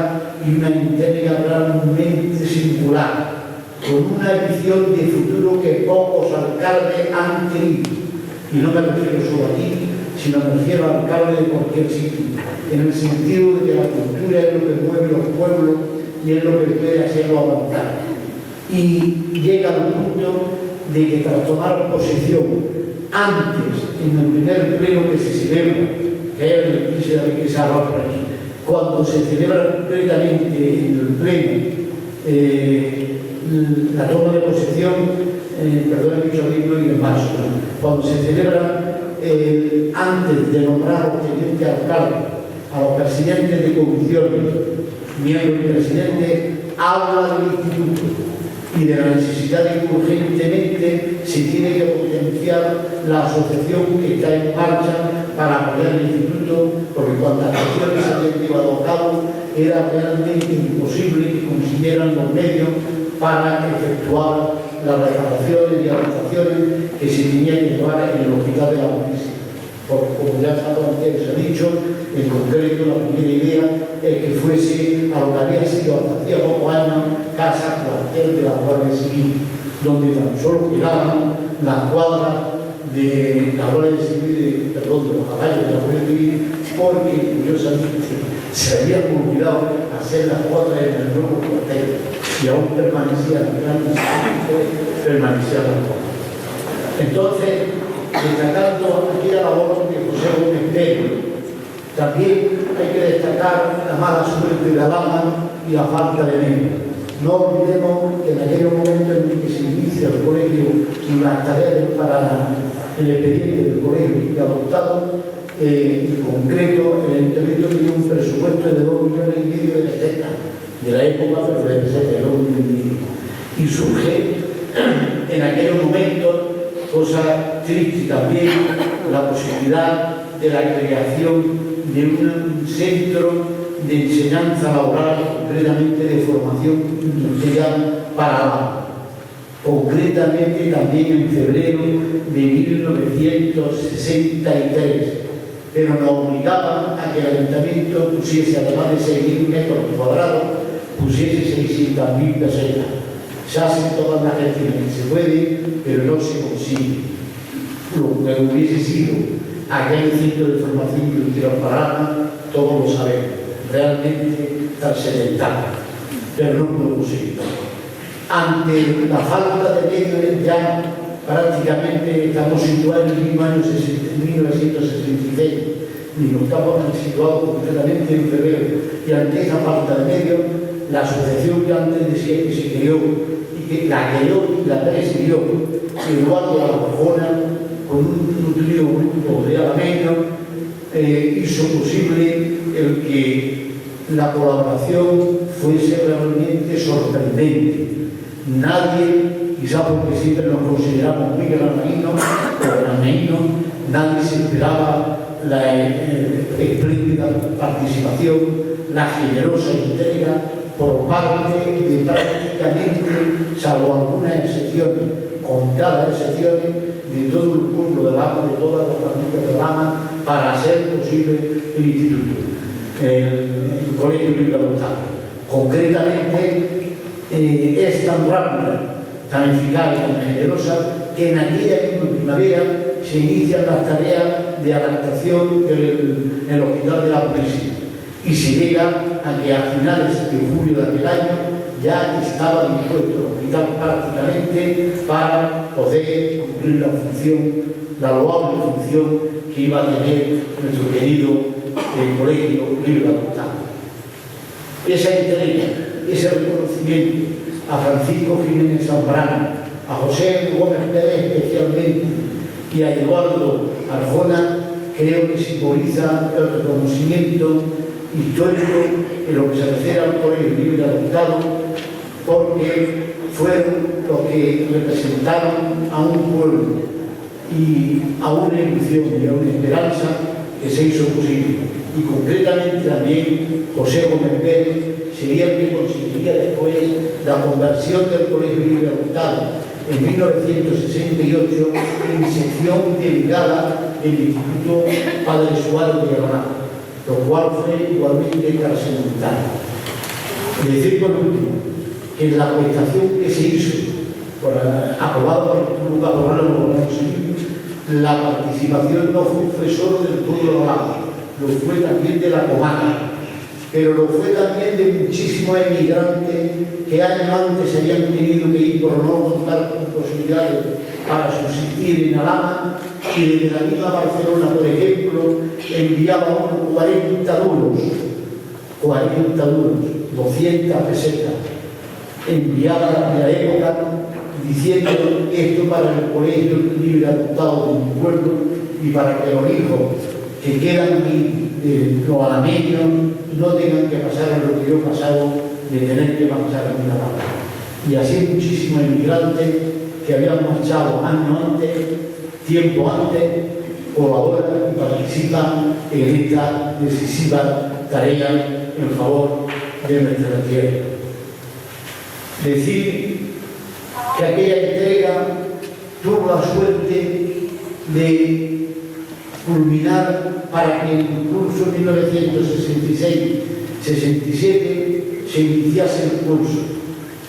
y una entrega realmente singular, con una visión de futuro que pocos alcaldes han tenido. Y no me refiero solo aquí, sino me refiero al alcalde de cualquier sitio, en el sentido de que la cultura es lo que mueve los pueblos y es lo que puede hacerlo avanzar. Y llega al punto de que tras tomar posesión, antes, en el primer pleno que se celebra, que es el 15 de abril que se habla por aquí, cuando se celebra completamente en el pleno la toma de posesión, perdón, he dicho abril y en marzo, cuando se celebra antes de nombrar a los tenientes alcaldes, a los presidentes de comisiones, miembros y presidentes, habla del instituto y de la necesidad de que urgentemente se tiene que potenciar la asociación que está en marcha para apoyar el instituto, porque cuando las acciones se habían llevado a cabo era realmente imposible que consiguieran los medios para efectuar las reparaciones y adaptaciones que se tenían que llevar en el hospital de la Policía. Porque, como ya antes se ha dicho, en concreto la primera idea es que fuese a lo que había sido hasta hacía pocos años casa cuartel de la Guardia Civil, donde tan solo quedaban las cuadras de la Guardia Civil, de los caballos de la Guardia Civil, porque curiosamente se habían olvidado hacer las cuadras en el nuevo cuartel y aún permanecían las cuadras. Entonces, destacando aquí la labor de José Gómez Pérez, también hay que destacar la mala suerte de la dama y la falta de medios. No olvidemos que en aquel momento en que se inicia el colegio y las tareas para el expediente del colegio adoptado, en concreto el ayuntamiento tenía un presupuesto de 2,5 millones de pesetas de la época, pero de pesetas de 2,5 millones. Y surge en aquel momento, cosa triste también, la posibilidad de la creación de un centro de enseñanza laboral, concretamente de formación industrial para la concretamente también en febrero de 1963, pero nos obligaban a que el ayuntamiento pusiese, además de 6.000 metros cuadrados, pusiese 600.000 pesetas. Se hacen todas las gestiones que se puede, pero no se consigue. Lo que hubiese sido aquel centro de formación industrial para todos lo sabemos, realmente tan sedentario, pero no lo conseguimos. Ante la falta de medios ya prácticamente estamos situados en el mismo año 1966 y nos estamos situados completamente en febrero, y ante esa falta de medios, la asociación que antes decía que se creó y que la creó y la presidió Eduardo Arjona, con un nutrido grupo de alameños, hizo posible el que la colaboración fuese realmente sorprendente. Nadie, quizá porque siempre nos consideramos muy granadinos o granadinos, nadie se esperaba la espléndida participación, la generosa entrega por parte de prácticamente, salvo algunas excepciones, contadas excepciones, de todo el pueblo de Lama, de todas las familias de Lama, para hacer posible el instituto, el colegio libre adoptado. Concretamente, es tan rápida, tan eficaz y tan generosa que en aquella misma primavera se inician las tareas de adaptación en el hospital de la Policía y se llega a que a finales de julio de aquel año ya estaba dispuesto el hospital prácticamente para poder cumplir la función, la loable función que iba a tener nuestro querido colegio libre adoptado. Esa entrega, ese reconocimiento a Francisco Jiménez Zambrano, a José Gómez Pérez especialmente y a Eduardo Arjona, creo que simboliza el reconocimiento histórico en lo que se refiere al Colegio Libre Adoptado, porque fueron los que representaron a un pueblo y a una ilusión y a una esperanza que se hizo posible. Y concretamente también José Gómez Pérez sería el que conseguiría después la conversión del Colegio Libre Adoptado en 1968 en sección delegada del Instituto Padre Suárez de Granada, lo cual fue igualmente trascendental. Decir por último que la prestación que se hizo, aprobada por el Club Caporral, la participación no fue solo del pueblo de Granada, lo fue también de la comarca, pero lo fue también de muchísimos emigrantes que años antes habían tenido que ir por no contar con posibilidades para subsistir en Alhama, y desde la misma Barcelona, por ejemplo, enviaba 40 duros, 200 pesetas, enviadas de la época, diciendo esto para el Colegio Libre Adoptado de mi pueblo y para que los hijos que quedan aquí, los alameños, no tengan que pasar lo que yo he pasado de tener que pasar en una barra. Y así muchísimos inmigrantes que habían marchado años antes, tiempo antes, colaboran y participan en esta decisiva tarea en favor de nuestra tierra. Decir que aquella entrega tuvo la suerte de culminar para que en el curso 1966-67 se iniciase el curso.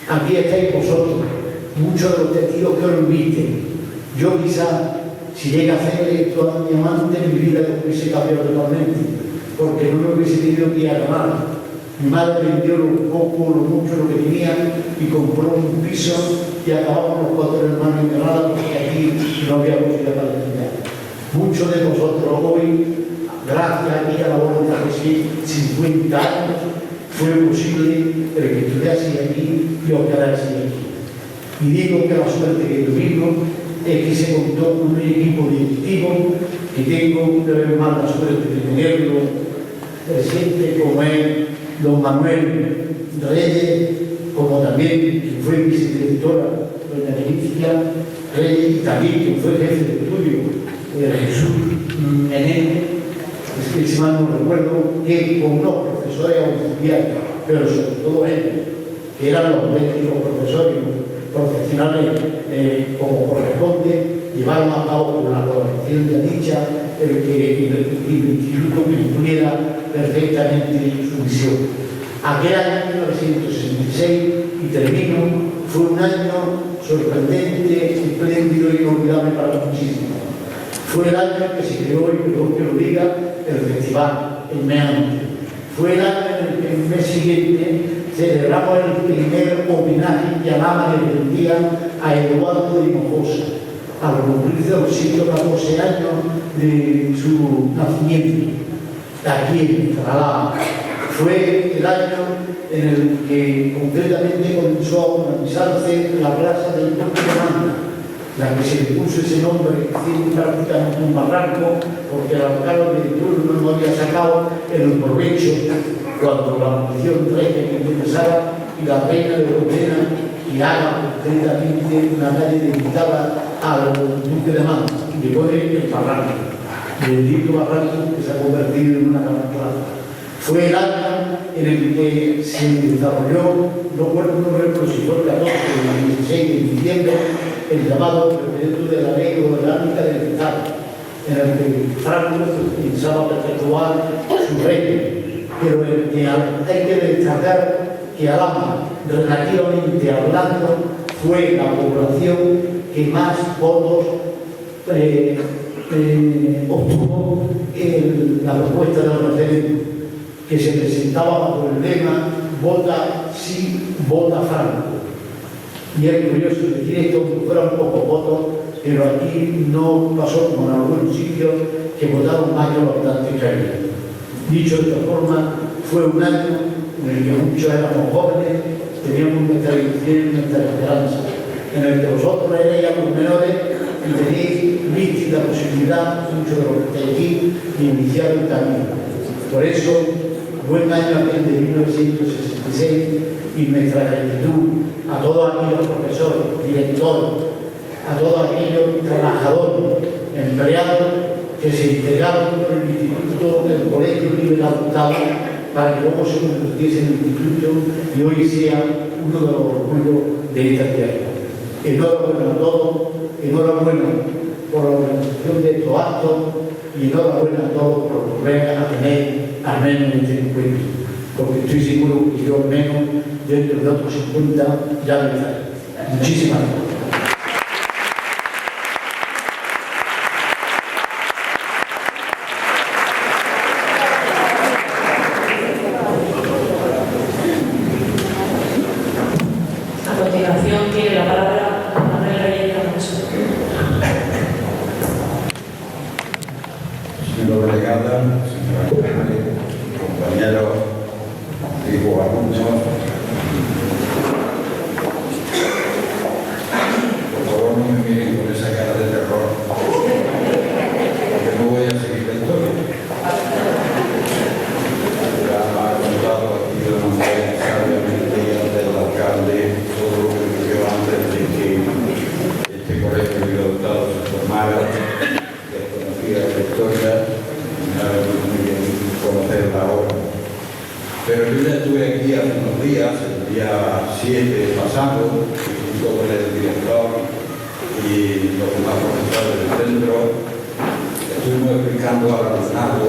Aquí estáis vosotros, muchos de los testigos que os inviten. Yo quizá, si llega a hacer esto a mi amante, mi vida no hubiese cambiado totalmente, porque no me hubiese tenido que ir a ganar. Mi madre vendió lo poco, lo mucho, lo que tenía y compró un piso y acabamos los 4 hermanos en Granada porque aquí no había posibilidad para estudiar. Muchos de vosotros hoy, gracias a aquella labor de hace 50 años, fue posible el que estudiase aquí y os quedaseis aquí. Y digo que la suerte que tuvimos es que se contó con un equipo directivo que tengo una vez más la suerte de tenerlo presente, como es don Manuel Reyes, como también quien fue vicedirectora, doña Leticia Reyes, y también quien fue jefe de estudio, Jesús Menéndez, que si mal no recuerdo, que con unos profesores auxiliares, pero sobre todo ellos, que eran los médicos profesores profesionales como corresponde, llevaron a cabo con la colaboración de dicha que el instituto cumpliera perfectamente su misión. Aquel año 1966, y termino, fue un año sorprendente, espléndido y inolvidable para muchísimos. Fue el año que se creó, y perdón que lo diga, el festival, el Meante. Fue el año en el que el mes siguiente celebramos el primer homenaje que Alhama le rendía a Eduardo de Hinojosa, a los cumplirse los 114 años de su nacimiento, aquí en Alhama. Fue el año en el que concretamente comenzó a organizarse la plaza del Duque de Manda, la que se le puso ese nombre, sin prácticamente un barranco, porque el alcalde de turno no había sacado el provecho cuando la munición reina que empezara y la reina de Ordena y haga concretamente una calle dedicada al Duque de Manda, y le pone el barranco, el bendito barranco que se ha convertido en una gran plaza. Fue el año en el que se desarrolló, no recuerdo si fue el 14 o el 16 de diciembre, el llamado referéndum de la ley orgánica del Estado, en el que Franco pensaba perpetuar su reino, pero en el que hay que destacar que Alhama, relativamente hablando, fue la población que más votos obtuvo en la propuesta del referéndum, que se presentaba bajo el lema vota sí, vota Franco. Y es curioso decir esto, que fueron pocos votos, pero aquí no pasó como en algunos sitios que votaron más que los votantes que había. Dicho de esta forma, fue un año en el que muchos éramos jóvenes, teníamos nuestra ilusión y nuestra esperanza, en el que vosotros erais los menores y tenéis viste la posibilidad, mucho de lo que está aquí, de iniciar un camino. Por eso, buen año aquel de 1966 y nuestra gratitud a todos aquellos profesores, directores, a todos aquellos trabajadores, empleados que se integraron con el Instituto del Colegio Libre Adoptado para que luego se convirtiese en el instituto y hoy sea uno de los orgullos de esta tierra. Enhorabuena a todos, enhorabuena por la organización de estos actos y enhorabuena a todos por volver a tener al menos este encuentro, porque estoy seguro que yo al menos dentro de otros 50 ya lo estaré. Muchísimas gracias. A continuación tiene la palabra Manuel Reyes Camacho. Señora delegada, señora alcalde, compañeros, digo alumnos, por favor no me miren con esa cara de terror, porque no voy a seguir la historia. Ya ha contado aquí de una manera sabiamente del alcalde todo lo que vivió antes de que este colegio de adoptados se formara, que conocía la historia. Muy bien conocerla ahora. Pero yo ya estuve aquí hace unos días, el día 7 pasado, junto con el director y los demás profesores del centro, estuvimos explicando al alumnado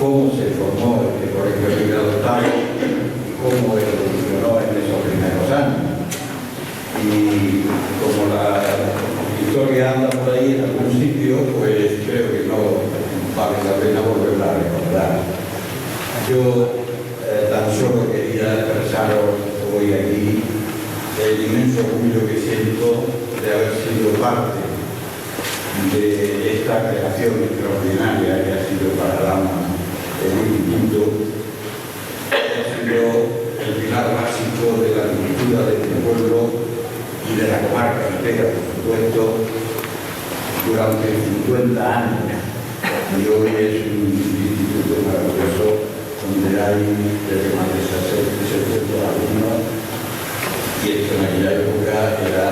cómo se formó este colegio libre adoptado y cómo evolucionó en esos primeros años. Y como la historia anda por ahí en algún sitio, pues creo que no vale la pena volverla a recordar. Yo tan solo quería expresaros hoy aquí el inmenso orgullo que siento de haber sido parte de esta creación extraordinaria que ha sido para Lama el instituto. Ha sido el pilar básico de la cultura de este pueblo y de la comarca entera, por supuesto, durante 50 años. Y hoy es un instituto maravilloso donde hay desde más de 600 alumnos y esto en aquella época era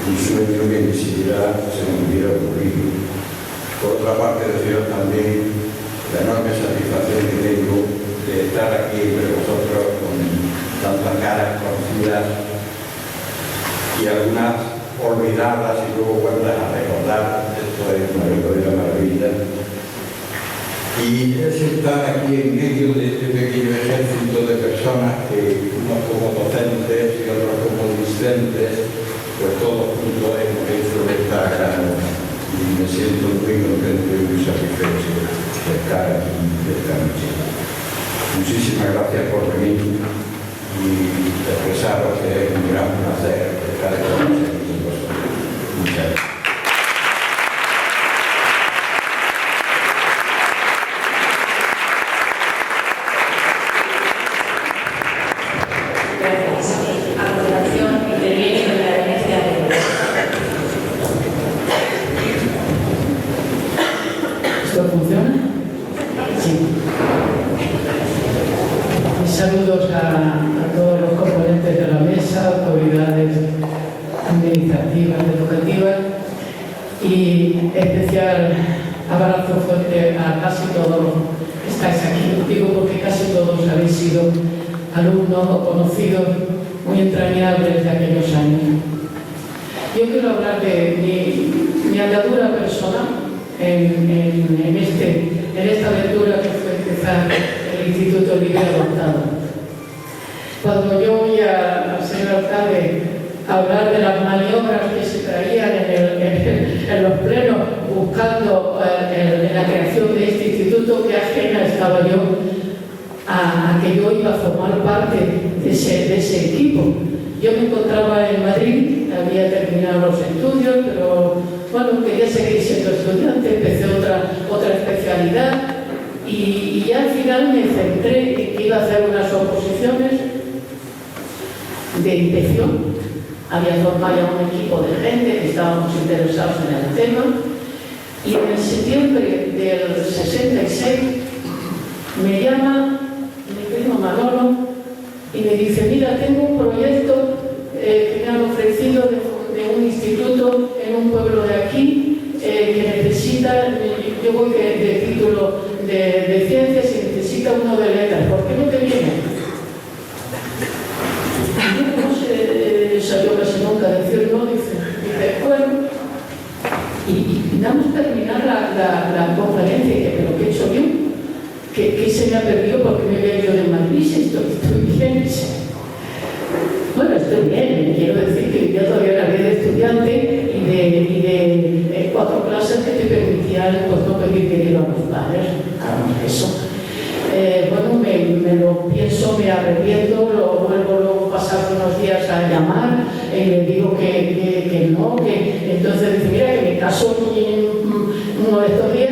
un sueño que ni siquiera se me hubiera ocurrido. Por otra parte, deciros también la enorme satisfacción que tengo de estar aquí entre vosotros con tantas caras conocidas y algunas olvidadas y luego vueltas a recordar. Esto es una verdadera maravilla. Y es estar aquí en medio de este pequeño ejército de personas que, unos como docentes y otros como discentes, pues todos juntos hemos hecho esta gran obra. Y me siento muy contento y muy satisfecho de estar aquí esta noche. Muchísimas gracias por venir y expresaros que es un gran placer estar esta noche aquí con vosotros. Muchas gracias. ¿Esto funciona? Sí. Mis saludos a todos los componentes de la mesa, autoridades administrativas, educativas y especial abrazo fuerte a casi todos los que estáis aquí. Digo porque casi todos habéis sido alumnos o conocidos muy entrañables de aquellos años. Yo quiero hablar de mi andadura personal en esta aventura que fue empezar el Instituto Libre Adoptado. Cuando yo oí al señor alcalde hablar de las maniobras que se traían en los plenos buscando la creación de este instituto, que ajena estaba yo a que yo iba a formar parte de ese equipo. Yo me encontraba en Madrid, había terminado los estudios, pero bueno, quería seguir siendo estudiante, empecé otra especialidad y ya al final me centré en que iba a hacer unas oposiciones de inspección. Había formado ya un equipo de gente que estábamos interesados en el tema Y en septiembre del 66 me llama mi primo Manolo y me dice: mira, tengo un proyecto que me han ofrecido de un instituto en un pueblo de aquí que necesita, yo voy de título de ciencias y necesita uno de letras, ¿por qué no te viene? Yo no sé, salió casi nunca decir no, dice bueno, y nada más terminar la conferencia, pero ¿qué he hecho yo? ¿Qué se me ha perdido porque me había ido de Madrid? Estoy bien. Bueno, estoy bien, quiero decir que yo todavía era de estudiante y de 4 clases que te permitían pues, no pedir dinero a los padres. Claro, eso. Bueno, me lo pienso, me arrepiento, lo vuelvo luego a pasar unos días a llamar y le digo que no, que entonces dice: mira, que me caso uno de estos días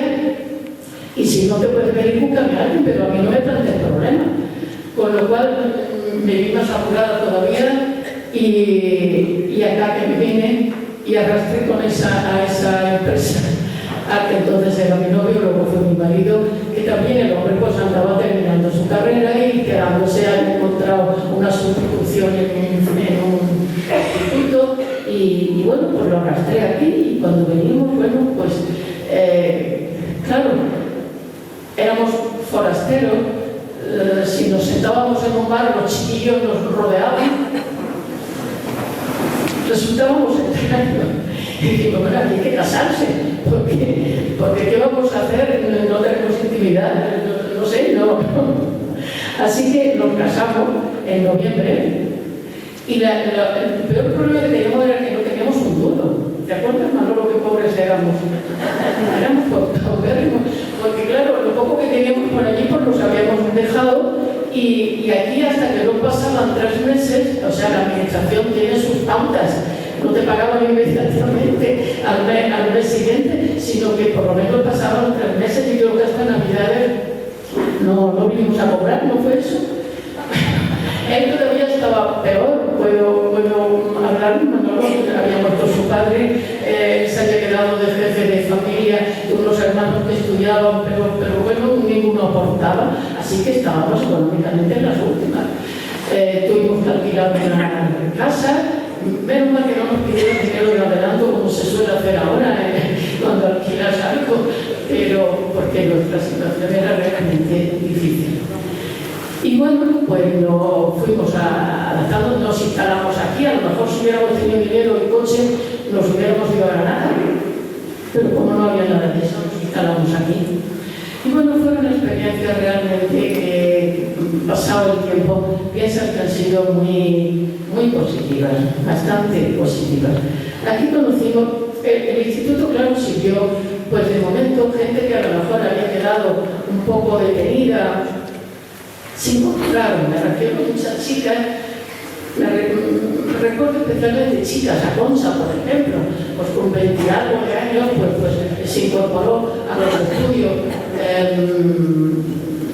y si no te puedes venir, búscame a alguien, pero a mí no me plantea problema. Con lo cual me vi más apurada todavía y acá que me vine y arrastré con a esa empresa a que entonces era mi novio, luego fue mi marido, que también el hombre pues andaba terminando su carrera y quedándose, ha encontrado una sustitución en un instituto y bueno, pues lo arrastré aquí y cuando venimos, bueno, pues claro, éramos forasteros. Si nos sentábamos en un bar, los chiquillos nos rodeaban, resultábamos extraños. Y digo, bueno, aquí hay que casarse, porque ¿qué vamos a hacer? No tenemos intimidad, no sé, no. Así que nos casamos en noviembre y el peor problema que teníamos era que no teníamos un duro. ¿Te acuerdas, Manolo, qué pobres éramos? Éramos paupérrimos, porque claro, lo poco que teníamos por allí pues los habíamos dejado y aquí hasta que no pasaban 3 meses, o sea, la administración tiene sus pautas, no te pagaban inmediatamente al mes siguiente, sino que por lo menos pasaban 3 meses y creo que hasta Navidades no vinimos a cobrar, ¿no fue eso? Él todavía estaba peor, puedo hablar, Manolo había muerto su padre, se había quedado de jefe de familia, unos hermanos que estudiaban, pero bueno, ninguno aportaba, así que estábamos económicamente en las últimas. Tuvimos que alquilar una casa, menos mal que no nos pidieron dinero de adelanto como se suele hacer ahora cuando alquilas algo, pero porque nuestra situación era realmente difícil. Y bueno, pues nos fuimos adaptando, nos instalamos aquí, a lo mejor si hubiéramos tenido dinero y coche nos hubiéramos ido a Granada, pero como no había nada de eso, nos instalamos aquí. Y bueno, fueron experiencias realmente que, pasado el tiempo, piensas que han sido muy positivas, bastante positivas. Aquí conocimos, el instituto, claro, sirvió, pues de momento, gente que a lo mejor había quedado un poco detenida, sin encontrar, me refiero a muchas chicas, recuerdo especialmente chicas, a Concha, por ejemplo, pues con 20 algo de años, pues se incorporó a los estudios,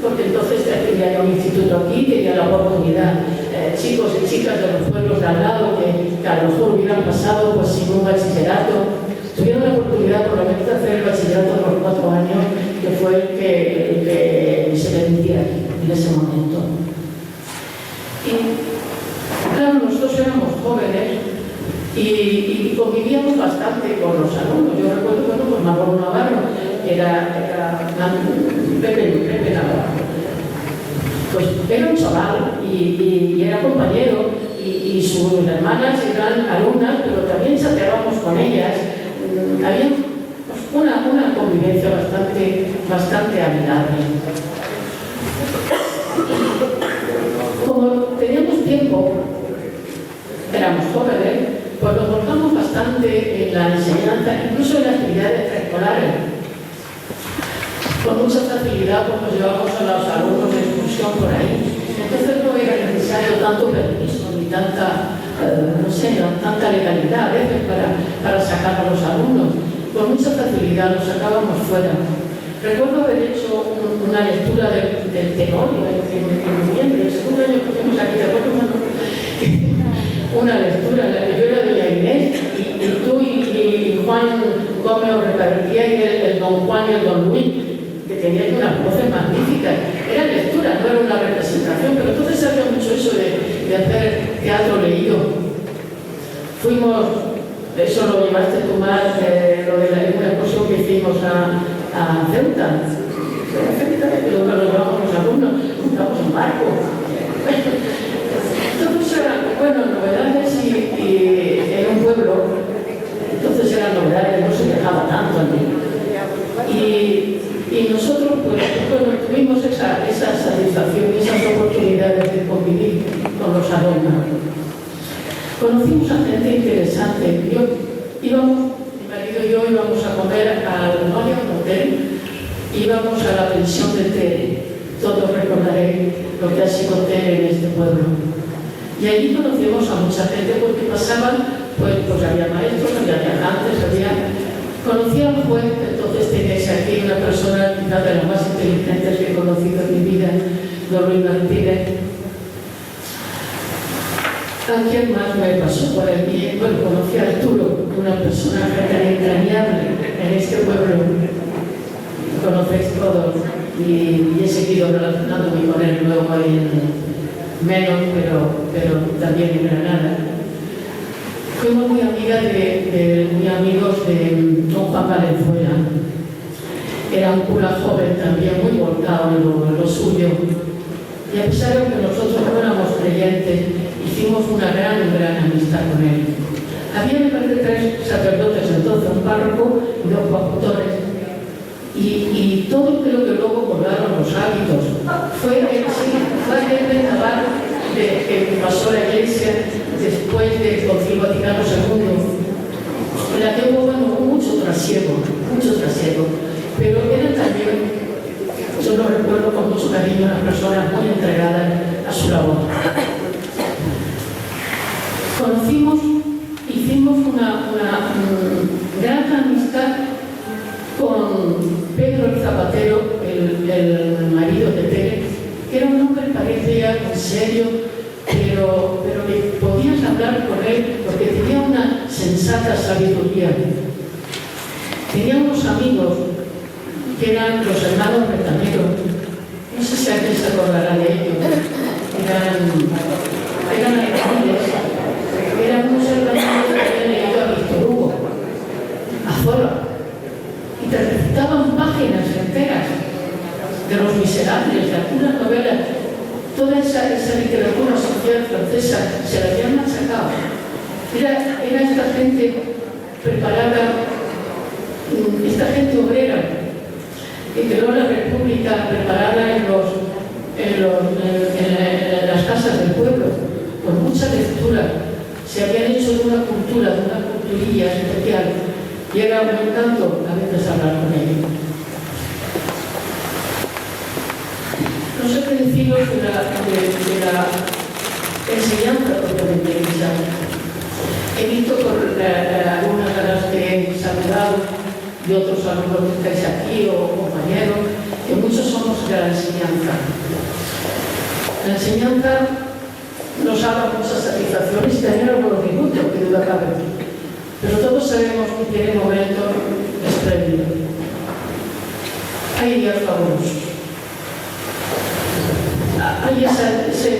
porque entonces tenía un instituto aquí, tenía la oportunidad, chicos y chicas de los pueblos de al lado, que a lo mejor hubieran pasado pues sin un bachillerato, tuvieron la oportunidad por lo menos de hacer el bachillerato de los 4 años, que fue el que se permitía aquí en ese momento. Y claro, nosotros éramos jóvenes y convivíamos bastante con los alumnos. Yo recuerdo, bueno, pues Manolo Navarro, era Pepe Navarro. Pues era un chaval y era compañero y sus hermanas eran alumnas, pero también chateábamos con ellas. Había pues, una convivencia bastante amigable. Como teníamos tiempo, éramos jóvenes, pues nos volcamos bastante en la enseñanza, incluso en las actividades preescolares. Con mucha facilidad pues, nos llevamos a los alumnos de excursión por ahí. Entonces no era necesario tanto permiso ni tanta, tanta legalidad a veces para sacar a los alumnos. Con mucha facilidad los sacábamos fuera. Recuerdo haber hecho una lectura del Tenorio en noviembre, el segundo año que fuimos aquí, ¿de acuerdo? Una lectura, la que yo era doña Inés, y tú y Juan Gómez os repartíais el don Juan y el don Luis, que tenían unas voces magníficas. Era lectura, no era una representación, pero entonces había mucho eso de hacer teatro leído. Fuimos, eso lo llevaste tú más, lo de una exposición que hicimos a Ceuta. Pero nos llevamos los alumnos, juntamos un barco. Entonces eran, novedades y en un pueblo, entonces eran novedades, no se dejaba tanto a mí. Y nosotros, tuvimos esa satisfacción y esas oportunidades de convivir con los alumnos. Conocimos a gente interesante. Mi marido y yo íbamos a comer no había un hotel, íbamos a la pensión de Tere. Todos recordaréis lo que ha sido Tere en este pueblo. Y allí conocimos a mucha gente porque pasaban, pues había maestros, había viajantes, conocí a un juez, entonces tenéis aquí una persona quizá de las más inteligentes que he conocido en mi vida, don Luis Martínez. ¿A quién más me pasó por aquí? Bueno, conocí a Arturo, una persona tan entrañable en este pueblo. Conocéis todos y he seguido relacionándome con él luego menos, pero también en Granada. Fuimos muy amigos de don Juan Valenzuela. Era un cura joven también, muy volcado en lo suyo. Y a pesar de que nosotros no éramos creyentes, hicimos una gran amistad con él. Había, me parece, 3 sacerdotes entonces, un párroco y 2 pastores. Y todo creo que luego colgaron los hábitos. Fue aquel vendaval que pasó la Iglesia después del Concilio Vaticano II, en la que hubo mucho trasiego, pero eran también, yo lo recuerdo con mucho cariño, unas personas muy entregadas a su labor. Hicimos una gran amistad con Pedro el Zapatero, el marido de Tere, que era un hombre, parecía muy serio, pero que podías hablar con él porque tenía una sensata sabiduría. Tenía unos amigos que eran los hermanos Retamero, no sé si alguien se acordará de ellos, eran alemanes, eran unos hermanos que habían leído a Víctor Hugo, a Zola, y te recitaban páginas enteras de Los Miserables, de algunas novelas. Toda esa literatura social francesa se la habían machacado. Era esta gente preparada, esta gente obrera, que creó la República preparada en las casas del pueblo, con mucha lectura. Se habían hecho de una culturilla especial, y era un encanto a veces hablar con ellos. No sé qué deciros de la enseñanza propiamente dicha. He visto por algunas de las que he saludado, de otros alumnos que estáis aquí o compañeros, que muchos somos de la enseñanza. La enseñanza nos ha dado muchas satisfacciones y también algunos disgustos, que duda cabe. Pero todos sabemos que tiene momentos espléndidos. Hay días fabulosos. Hay ese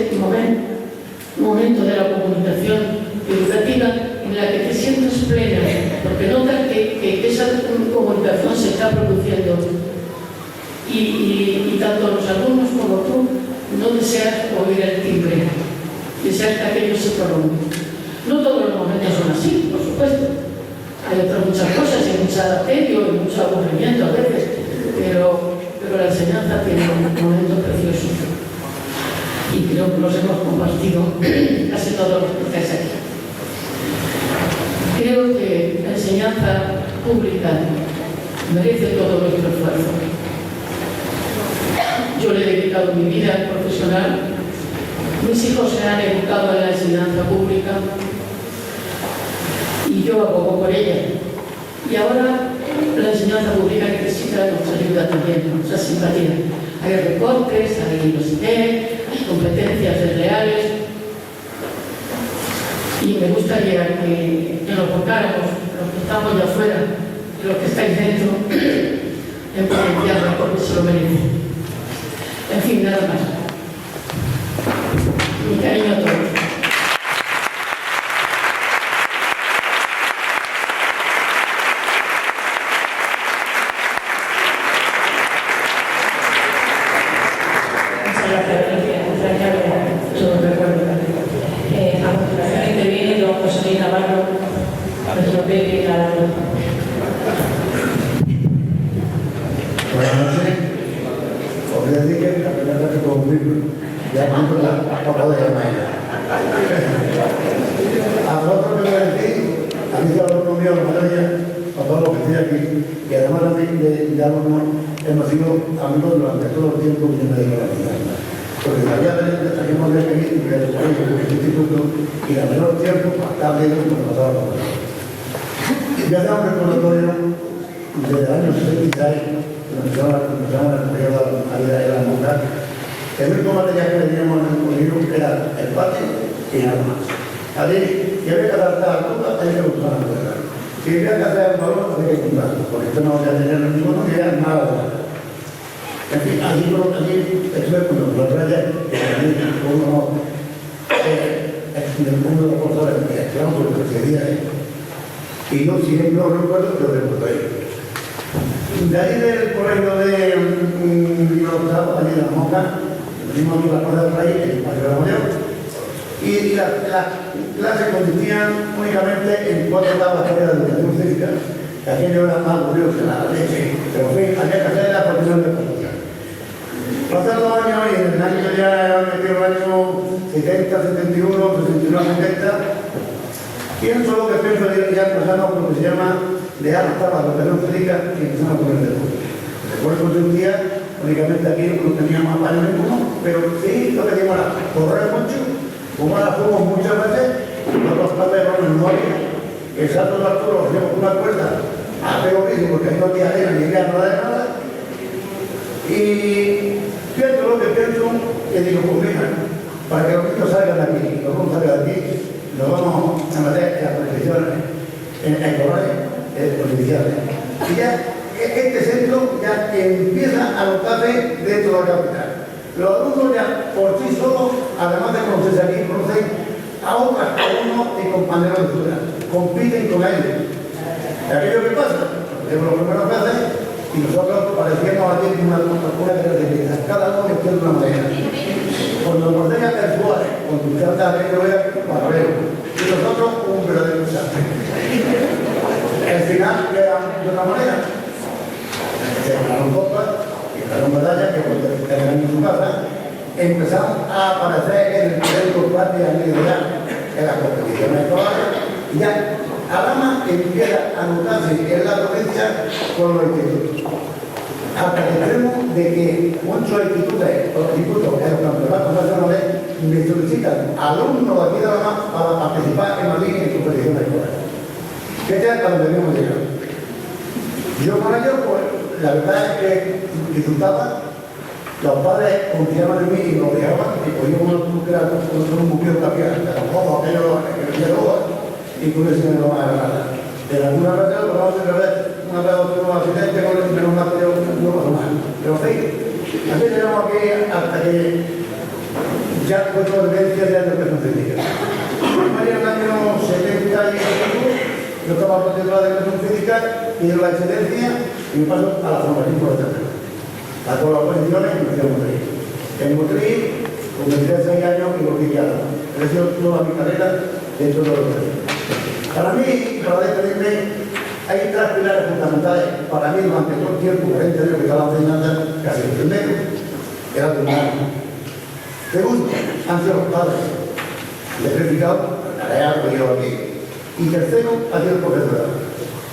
momento de la comunicación educativa en la que te sientes plena, porque notas que esa comunicación se está produciendo y tanto los alumnos como tú no deseas oír el timbre, deseas que aquello se prolongue. No todos los momentos son así, por supuesto. Hay otras muchas cosas, hay mucho tedio y mucho aburrimiento a veces, pero la enseñanza tiene un momento precioso. Y creo que los hemos compartido casi todos los que estáis aquí. Creo que la enseñanza pública merece todo nuestro esfuerzo. Yo le he dedicado mi vida profesional, mis hijos se han educado en la enseñanza pública y yo abogo por ella. Y ahora la enseñanza pública necesita nuestra ayuda también, nuestra simpatía. Hay recortes, hay los INE, hay competencias desleales. Y me gustaría que nos enfocáramos, los que estamos allá afuera y los que estáis dentro, en potenciarlo porque se lo merece. En fin, nada más. Mi cariño a todos. Muchas gracias, todo el recuerdo. A continuación interviene don José Luis Navarro, nuestro Pepe Galardo. Buenas noches. Os voy a decir que la primera vez que puedo cubrirlo, ya cuando la papá de llamar. A vosotros que voy a decir, a mí se lo conmigo la mayoría, a todos los que estoy aquí, y además a mí de alumnos hemos sido amigos durante todo el tiempo que yo me dedico a la vida. Porque sabía de salimos de aquí, del colegio, del instituto, y la menor tiempo para estar viendo cómo pasaba la cosa. Y ya tengo un recordatorio desde el año 76, cuando empezamos el periodo a la mujer. El único material que teníamos en el colegio era el patio y nada más. Allí, si había que adaptar a todas, había que buscar la mujer. Si había que hacer el valor, había que comprarlo, porque esto no había que tener ninguno que era nada de nada. En fin, allí estuve con los reyes, uno de los profesores que estaban por lo que quería, y yo siempre no recuerdo que lo recuerdo ahí. De ahí del colegio de Octavo, allí de la Moca, venimos a la Puerta del Rey, en el Patio de la Mayor, y las clases consistían únicamente en 4 etapas de educación física, que aquello era más aburrido que la leche, pero en fin, había que hacer la profesión de construcción. Pasaron 2 años y en el año ya metido el año 70, 71, 69, 70, pienso lo que pienso de ya empezamos con lo que se llama dejar hasta la educación física y empezamos con el deporte. El deporte de un día, únicamente aquí no teníamos apaño ninguno, pero sí lo que hacíamos era correr mucho, como ahora fuimos muchas veces, nosotros padres de los memoria, el salto de Arturo lo hacíamos con una cuerda, a pego mismo, porque ahí no había arena ni había nada de nada. Y pienso lo que pienso, que digo, pues mira, para que los niños salgan de aquí, los niños salgan de aquí, nos vamos a meter en las competiciones, en colores provinciales. Y ya este centro ya empieza a notarse dentro de la capital. Los alumnos ya por sí solos, además de conocerse aquí, conocen a otros alumnos y compañeros de estudio, compiten con ellos. Aquello que pasa, tenemos los primeros veces, y nosotros parecíamos aquí una creatividad, cada uno tiene una manera. Cuando nos dejan el Suárez, con tu carta de barrero, y nosotros un verdadero desastre. El final queda de otra manera. Se ganaron copas y ganaron medallas que cuando terminaron en su casa empezaron a aparecer en el proyecto Patria Liderar, en las competiciones escolares, y ya Alhama empieza a notarse en la provincia con los institutos. Hasta el extremo de que muchos institutos en los campeonatos nacionales me solicitan alumnos de aquí de Alhama para participar en Madrid en competiciones escolares. ¿Qué tal cuando venimos llegando? Yo con ellos, pues, la verdad es que disfrutaba. Los padres confiaban en mí y lo dejaban, y pues yo como que era un buqueo que había, los ojos, aquellos que me y con eso me lo van a ganar. En alguna vez lo vamos a ver, una vez tuve un accidente con el menos mal que yo no pasó mal. Pero en fin, así llegamos aquí hasta que ya fue toda evidencia de lo que nos dedica. En el año 70 y pico, yo estaba aprendiendo la educación física y de la excedencia y me paso a la formación por el terreno. A todas las posiciones y me fui a Motriz. En Motriz, con 26 años y volví a la. He hecho toda mi carrera dentro de los terrenos. Para mí, para despedirme, hay 3 pilares fundamentales. Para mí, durante todo el tiempo, 40 años que estaba enseñando, casi el primero, era tu hermano. Segundo, han sido los padres. Les he explicado la tarea que yo aquí. Y tercero, ha sido el profesor.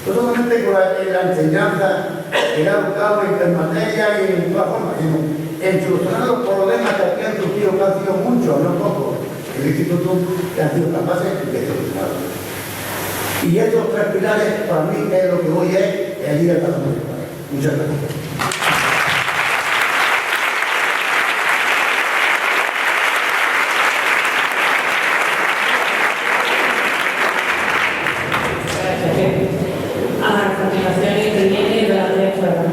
No solamente con la enseñanza, en el educado, en materia y en todas formas, sino en solucionar los problemas que aquí han surgido, que han sido muchos, no pocos. El instituto que han sido capaces de solucionarlos. Y estos 3 pilares, para mí, es lo que hoy es el día de la comunidad. Muchas gracias. A continuación interviene la de Fuera.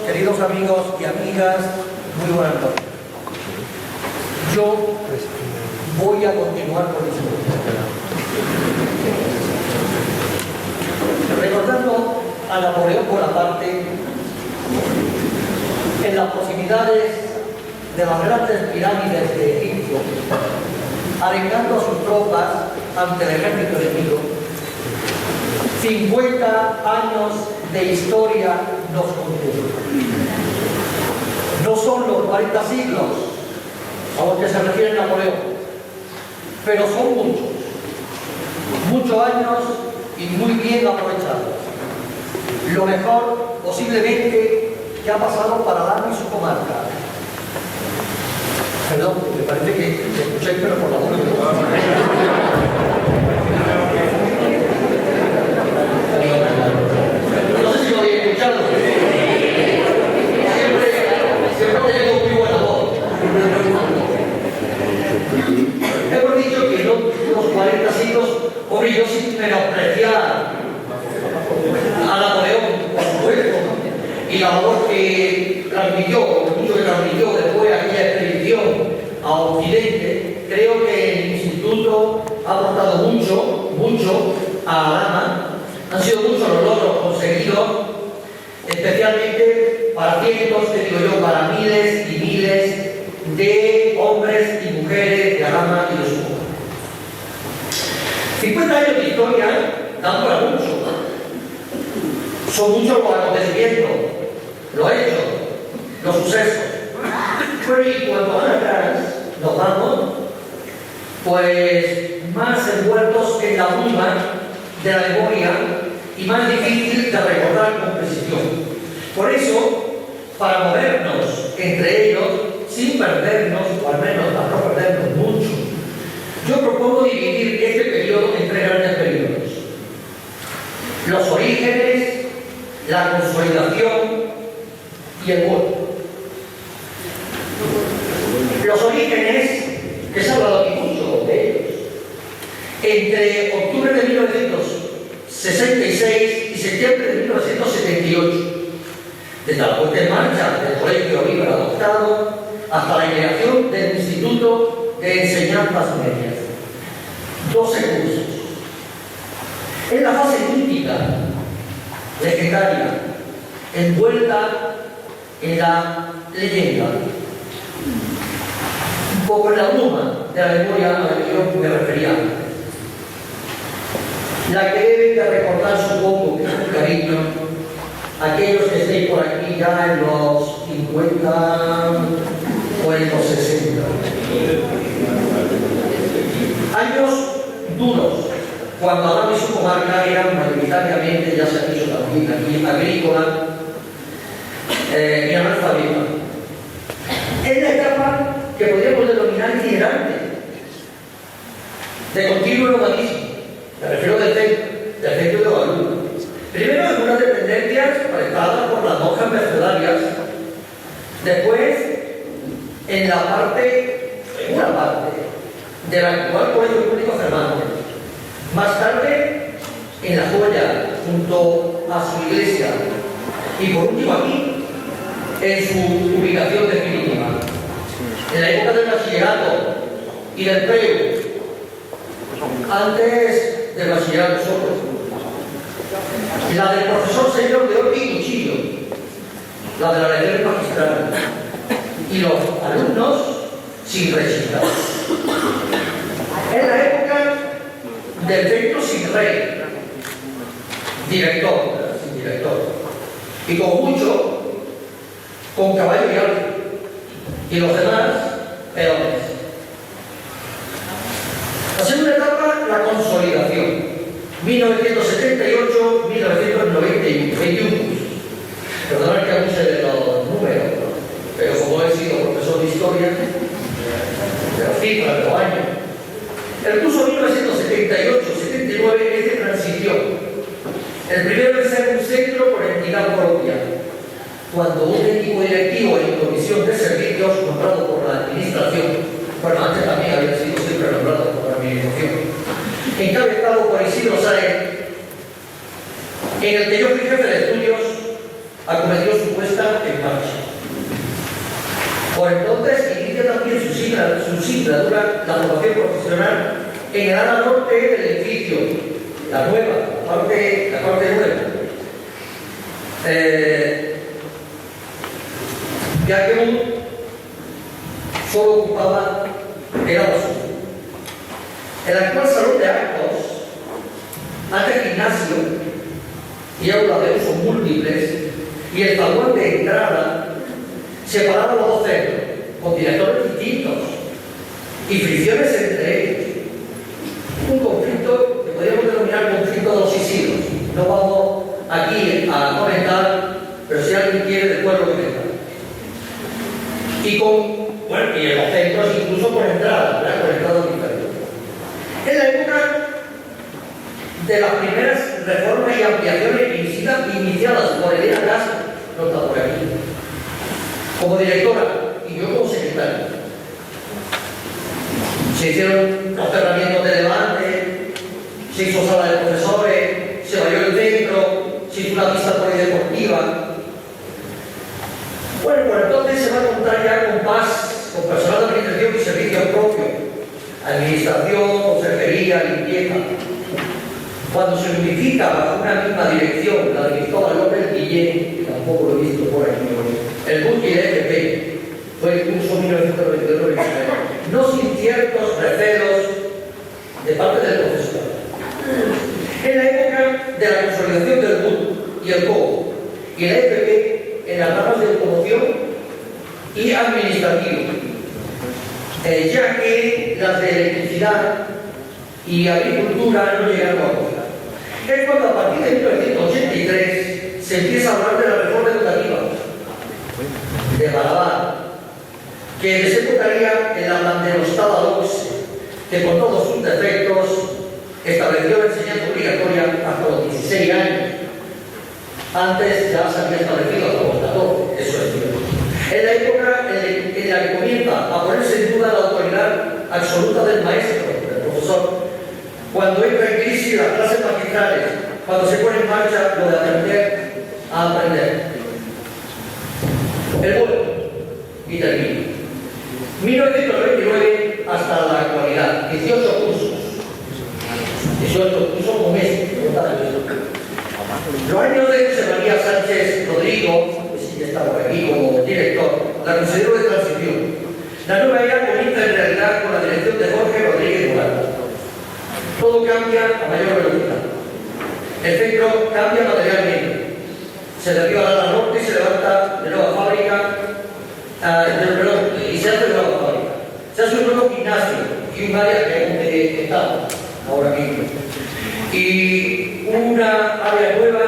queridos amigos y amigas, muy buenas noches. Yo voy a continuar con esto. Recordando a Napoleón Bonaparte en las proximidades de las grandes pirámides de Egipto, arengando a sus tropas ante el ejército enemigo, 50 años de historia nos conducen. No son los 40 siglos a los que se refiere Napoleón, pero son muchos años y muy bien aprovechados. Lo mejor, posiblemente, que ha pasado para Dama y su comarca. Perdón, me parece que escucháis, pero por la boca. No sé si lo habéis escuchado. Siempre tengo muy buena voz. Hemos dicho que los 40 siglos, hombre, yo sin menospreciar a Napoleón, por supuesto, y la labor que transmitió, lo mucho que transmitió después de aquella expedición a Occidente, creo que el Instituto ha aportado mucho a la Dama. Han sido muchos los logros conseguidos, especialmente para cientos, que digo yo, para miles y miles de hombres y mujeres de la Dama y de su mujer. 50 años de historia dan para mucho. Son muchos los acontecimientos, los hechos, los sucesos. Pero y cuando van atrás nos vamos, pues más envueltos en la bruma de la memoria y más difícil de recordar con precisión. Por eso, para movernos entre ellos, sin perdernos, o al menos para no perdernos mucho, yo propongo dividir este periodo en tres grandes periodos: los orígenes, la consolidación y el vuelco. Los orígenes, que se ha hablado aquí mucho de ellos, entre octubre de 1966 y septiembre de 1978, desde la puesta en marcha del Colegio Libre adoptado hasta la creación del Instituto de Enseñanzas Medias. 12 cursos. Es la fase crítica, legendaria, envuelta en la leyenda, un poco en la bruma de la memoria a la que yo me refería antes. La que deben de recordar, supongo, que es un cariño, aquellos que estéis por aquí ya en los 50 o en los 60. Años duros, cuando Dama y su comarca eran mayoritariamente, ya se ha dicho también aquí, agrícola y analfabeta. Es la etapa que podríamos denominar itinerante, de continuo nomadismo. Me refiero del centro de Guadalupe. Primero en unas dependencias prestadas por las monjas mercedarias, después en una parte del actual Colegio Público Cervantes, más tarde en La Joya, junto a su iglesia, y por último aquí, en su ubicación definitiva. En la época del bachillerato y del preu, antes del bachillerato solo, la del profesor señor de Orbi y Cuchillo, la de la lección magistral, y los alumnos sin recitar. Es la época del centro sin rey, director, sin director, y como mucho, con caballo y algo, y los demás, peones. La segunda etapa, la consolidación, 1978-1991. Perdonad que abuse de los números, pero como he sido profesor de historia, de las cifras, de los años, el curso 1978-79 es de transición. El primero es ser un centro con entidad propia, cuando un equipo directivo en comisión de servicios nombrado por la administración, bueno, antes también había sido siempre nombrado por la administración, encabezado por Isidro Sáenz, en el que yo fui jefe de estudios, acometió su puesta en marcha. Por entonces inicia también su singladura la formación profesional en el ala norte del edificio, la nueva, la parte nueva. Ya que aún solo ocupaba el ala sur. El actual salón de actos, antes gimnasio y aula de usos múltiples, y el salón de entrada separaban los dos centros, con directores distintos y fricciones entre ellos. Un conflicto que podríamos denominar conflicto de los Isilios. No vamos aquí a comentar, pero si alguien quiere, después lo comentar. Y en los centros incluso por entrada, ¿verdad? Por entrada diferente. En la época de las primeras reformas y ampliaciones iniciadas por Elena Castro, no está por aquí, como directora y yo como secretaria. Se hicieron los cerramientos de debate, se hizo sala de profesores, se valló el centro, se hizo una pista polideportiva. Bueno, por entonces se va a contar ya con personal de administración y servicios propios, administración, consejería, limpieza. Cuando se unifica bajo una misma dirección, la de Cristóbal López Guillén, que tampoco lo he visto por aquí, el BUT y el FP, fue el curso 1992-1993, no sin ciertos recelos de parte del profesorado. En la época de la consolidación del BUT y el COO y el FP en las ramas de automoción y administrativo, ya que las de electricidad y agricultura no llegaron a gozar. Es cuando a partir de 1983 se empieza a hablar de la reforma educativa de Balabar, que desembocaría en la mandelostada LOCSE, que con todos sus defectos estableció la enseñanza obligatoria hasta los 16 años. Antes ya se había establecido hasta los 14, eso es cierto. En la época en la que comienza a ponerse en duda la autoridad absoluta del maestro, del profesor, cuando entra en crisis las clases magistrales, cuando se pone en marcha lo de aprender a aprender. El vuelo, y termino. 1929 hasta la actualidad, 18 cursos. 18 cursos como este, los años de José María Sánchez Rodrigo, que sí que está por aquí como director, la considero de transición. La nueva era comienza en realidad con la dirección de Jorge Rodríguez Morales. Todo cambia a mayor velocidad. El centro cambia materialmente. Se derriba la ala norte y se levanta de nueva fábrica, y se hace de nueva fábrica. Se hace un nuevo gimnasio y un área que es donde estamos ahora mismo. Y una área nueva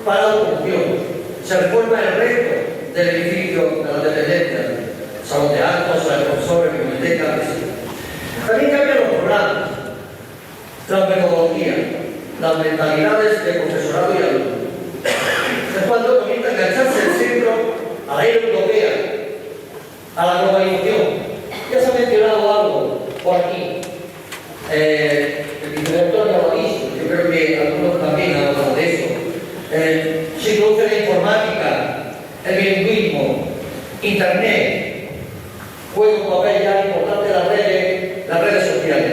para la automoción. Se reforma el resto del edificio de la dependencia, salón de actos, sala de profesores, biblioteca, etc. También cambian los programas, las metodologías, las mentalidades de profesorado y alumno. Es cuando comienza a engancharse el centro a la era europea, a la globalización. Ya se ha mencionado algo por aquí. El director ya lo ha visto, yo creo que algunos también han hablado de eso. Se introduce la informática, el bilingüismo, internet, juega un papel ya importante las redes sociales.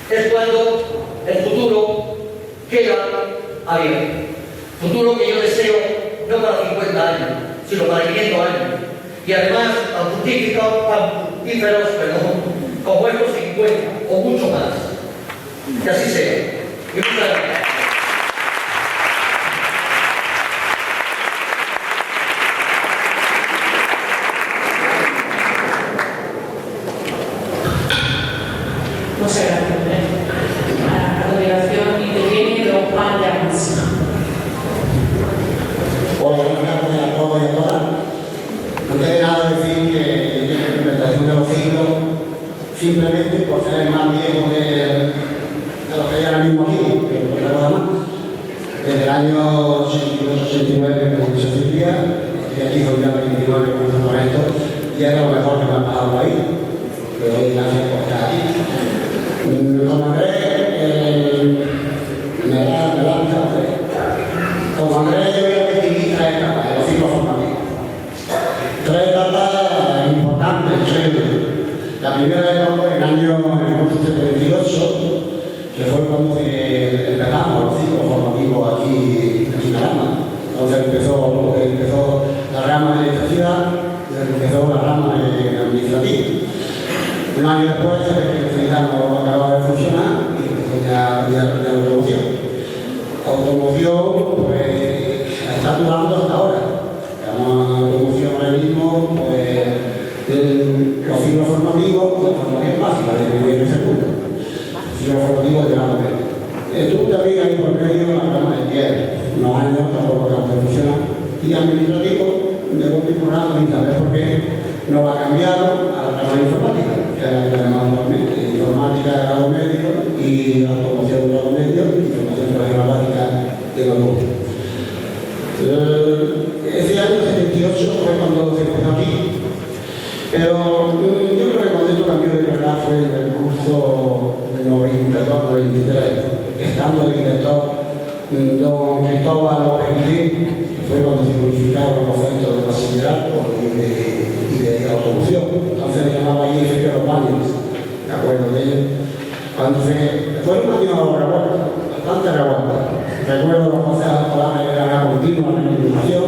Es cuando el futuro queda abierto. Futuro que yo deseo no para 50 años, sino para 500 años. Y además, tan fructíferos, como estos 50 o mucho más. Que así sea. Y muchas gracias. Muchas gracias. A continuación interviene don Juan Llamas. Hola, buenas tardes a todos y a todas. No tiene nada que decir que en la implementación de los ciclos, simplemente por ser más viejo de los que hay ahora mismo aquí, que no recuerdo más. Desde el año 82-89 como se hacía, y aquí con ya 29 con esto, y era lo mejor que me ha pasado ahí. Que hoy gracias por estar aquí. Como Andrés, como Andrés yo voy a decidir de grado medio y automoción de grado medio y formación profesional básica de adulto. Ese año 78 fue cuando se empezó aquí, pero yo creo que cuando esto cambió de verdad fue en el curso de 92-93, estando el director don Cristóbal López, que fue cuando se unificaron los centros de bachillerato y de automoción. Entonces le llamaba ahí Felipe Los Baños, me acuerdo de ellos. Cuando fue un año bastante revuelto. Recuerdo los consejos escolares era una continua reivindicación,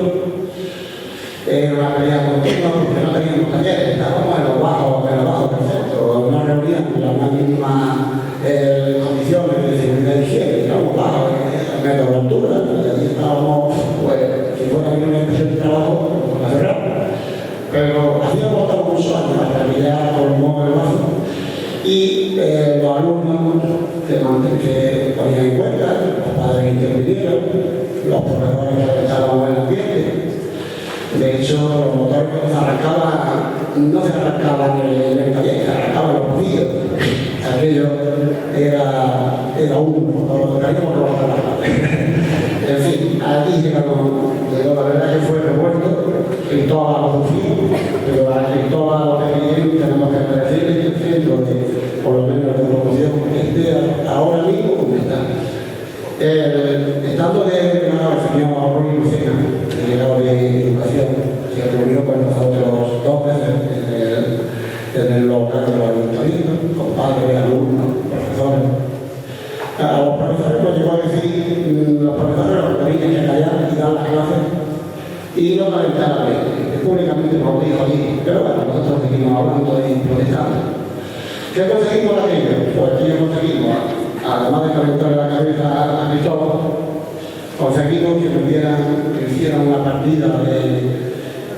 una pelea continua porque no teníamos talleres, estábamos en los bajos perfectos, no reuníamos las más mínimas condiciones de seguridad y higiene, estábamos bajos en metros de altura, y allí estábamos, pues, si fuera una impresión de trabajo, pues la verdad. Pero hacíamos muchos años la realidad con el modo de bajo. Y los alumnos que ponían en cuenta, los padres intervinieron, los profesores que realizaban buen ambiente. De hecho, los motores que se arrancaban, no se arrancaban en el taller, se arrancaban los bolsillos. Aquello era uno, lo traíamos que vamos a arrancar. En fin, aquí llegamos, la verdad que fue revuelto, Cristóbal lo sufrió, pero a Cristóbal lo que viene tenemos que agradecerle dentro de, por lo menos, la promoción que esté ahora mismo como está. Estando de delegado el señor Ruiz Lucena, delegado de Educación, se reunió con nosotros 2 veces en el local de los ayuntamientos, con padres, alumnos, profesores. A los profesores nos llegó a decir, los profesores los tenían que callar y dar las clases y no calentar públicamente nos dijo allí, pero bueno, nosotros seguimos hablando y protestando. ¿Qué conseguimos aquello? Pues aquello conseguimos, además de calentarle la cabeza a Cristóbal, conseguimos que hicieran una partida de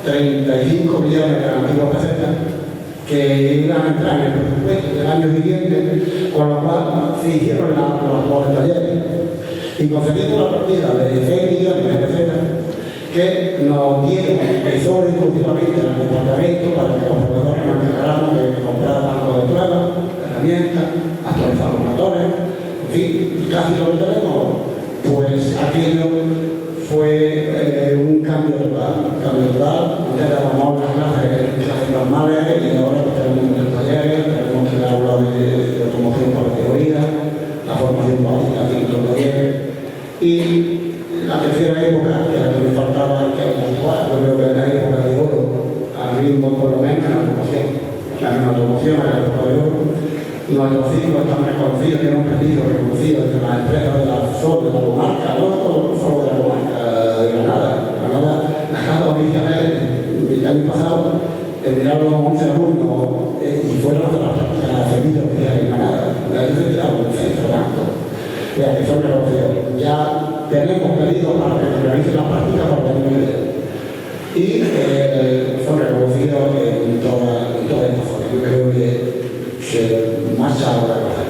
35 millones de antiguas pesetas que iban a entrar en el presupuesto del año siguiente, con lo cual se hicieron los talleres y conseguimos una partida de 6 millones de pesetas que nos dieron solo exclusivamente al departamento para que los profesores nos encargáramos de comprar bancos de pruebas, herramientas, actualizar los motores, en fin, casi lo que tenemos. Pues aquello fue un cambio total. Antes dábamos las clases normales y ahora pues tenemos los talleres, tenemos el aula de automoción para teoría, la formación básica de los talleres y la tercera época, que era la que me faltaba, que era la actual, yo creo que era la época de oro, al ritmo por lo menos en la automoción. La automoción era la época de oro. Nuestros hijos están reconocidos, que hemos perdido reconocidos entre las empresas de la zona, de la comarca, no solo de la comarca de Granada. Las casas oficiales del año pasado terminaron 11 alumnos y fueron a servicios oficiales en Granada. De ahí se tiraron el centro banco. Ya que son reconocidos. Ya tenemos pedido para que se realicen las prácticas para el año que viene. Y son reconocidos en toda esta zona. Yo creo que marcha la cosa.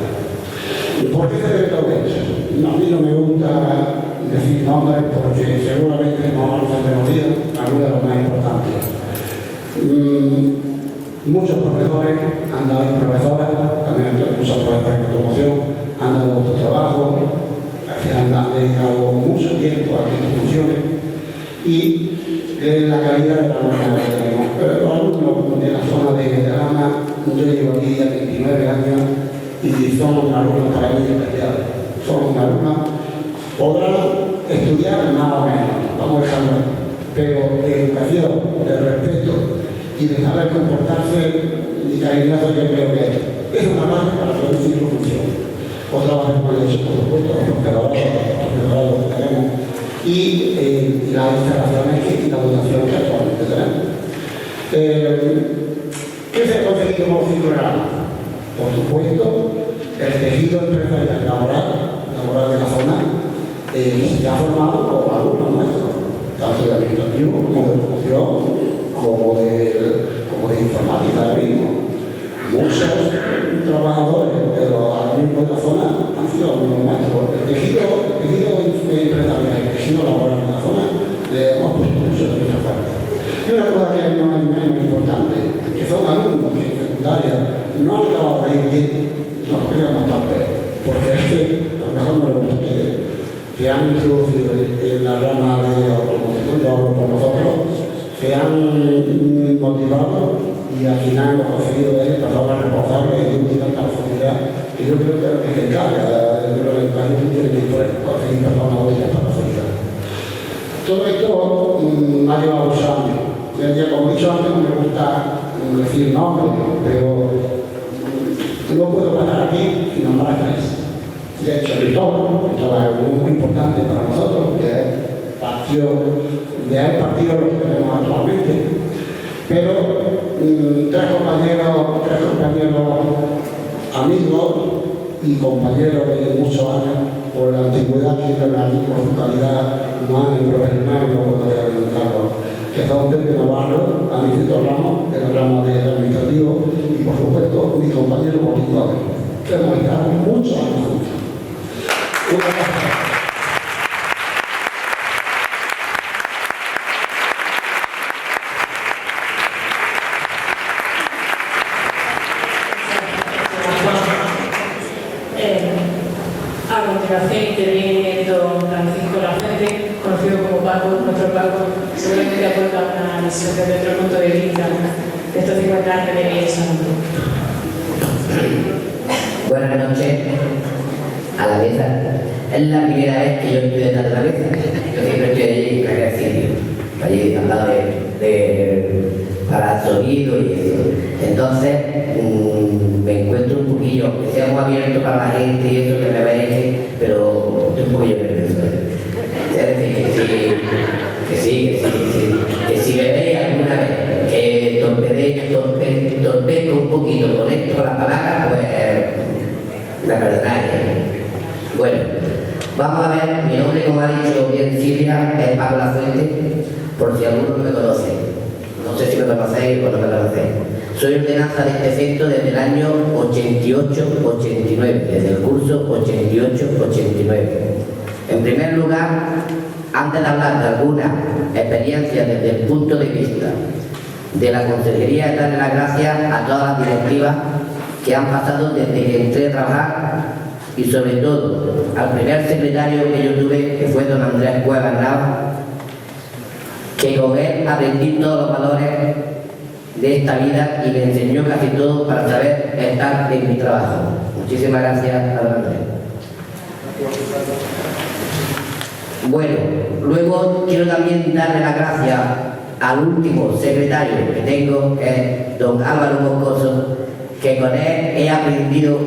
¿Por qué se debe todo eso? No, a mí no me gusta decir nombres porque seguramente no los han conocido, algunos de los más importantes. Muchos profesores han dado profesoras, también muchos profesores de promoción, han dado otro trabajo, se han dedicado mucho tiempo a estas instituciones y la calidad de la universidad que tenemos. Pero los alumnos de la zona de Veterana, yo llevo aquí ya 29 años y somos alumnos para mí especiales. Somos alumnos, podrán estudiar más o menos, vamos a dejarlo, pero de educación, de respeto y de saber comportarse y cariñoso, yo creo que es una base para que un ciclo funcione. Otra base por el hecho, por supuesto, los profesores que tenemos y las instalaciones y la dotación que actualmente tenemos. ¿Qué se ha conseguido como ciclo real? Por supuesto, el tejido empresarial laboral de la zona se ha formado por alumnos nuestros, tanto de administrativo como de producción, como de informática de mismo. Muchos trabajadores de los alumnos de la zona han sido alumnos nuestros. El tejido empresarial, el tejido laboral de la zona, le hemos puesto mucho de nuestra parte. Y una cosa que no es menos importante, que son alumnos que en secundaria no han acabado de ir bien, no creo más sé, a lo mejor no le gusta que han introducido en la rama de automoción, yo hablo por nosotros, que han motivado y al final hemos conseguido ver personas responsables de una tanta profundidad y yo creo que es necesaria, yo creo que el país tiene que conseguir personas de esta profundidad. Todo esto me ha llevado 2 años. Ya como he dicho antes, no me gusta decir nombres, pero no puedo pasar aquí sin nombrar 3. De hecho, el todo es muy importante para nosotros, que es el partido lo que tenemos actualmente. Pero 3 compañeros amigos y compañeros de muchos años, por la antigüedad que tienen aquí, por su calidad humana y profesional, no puedo adelantarlo, que son Pepe Navarro, Anicito Ramos, en el ramo de administrativo, y por supuesto mi compañero político, que hemos estado muchos años juntos. Una cosa. A continuación interviene don Francisco Lafuente, conocido como Paco, nuestro Paco, seguramente aporta una visión desde otro punto de vista de estos 50 años de vida de Santo. Buenas noches a la mesa. Es la primera vez que yo estoy detrás de la mesa. Yo siempre estoy allí en aquel sitio, allí al lado para el sonido y eso. Entonces me encuentro un poquillo, que sea muy abierto para la gente y eso que me ve, pero estoy un poquillo nervioso. Es decir, que si me veis alguna vez que torpezco un poquito con esto, con las palabras, pues me perdonáis. Bueno, vamos a ver, mi nombre, como ha dicho bien Silvia, es Paco Lafuente, por si alguno me conoce. No sé si me conocéis o no me conocéis. Soy ordenanza de este centro desde el año 88-89, desde el curso 88-89. En primer lugar, antes de hablar de alguna experiencia desde el punto de vista de la consejería, de darle las gracias a todas las directivas que han pasado desde que entré a trabajar y sobre todo al primer secretario que yo tuve, que fue don Andrés Cuevas Nava, que con él aprendí todos los valores de esta vida y me enseñó casi todo para saber estar en mi trabajo. Muchísimas gracias a don Andrés. Bueno, luego quiero también darle las gracias al último secretario que tengo, que es don Álvaro Moscoso, que con él he aprendido,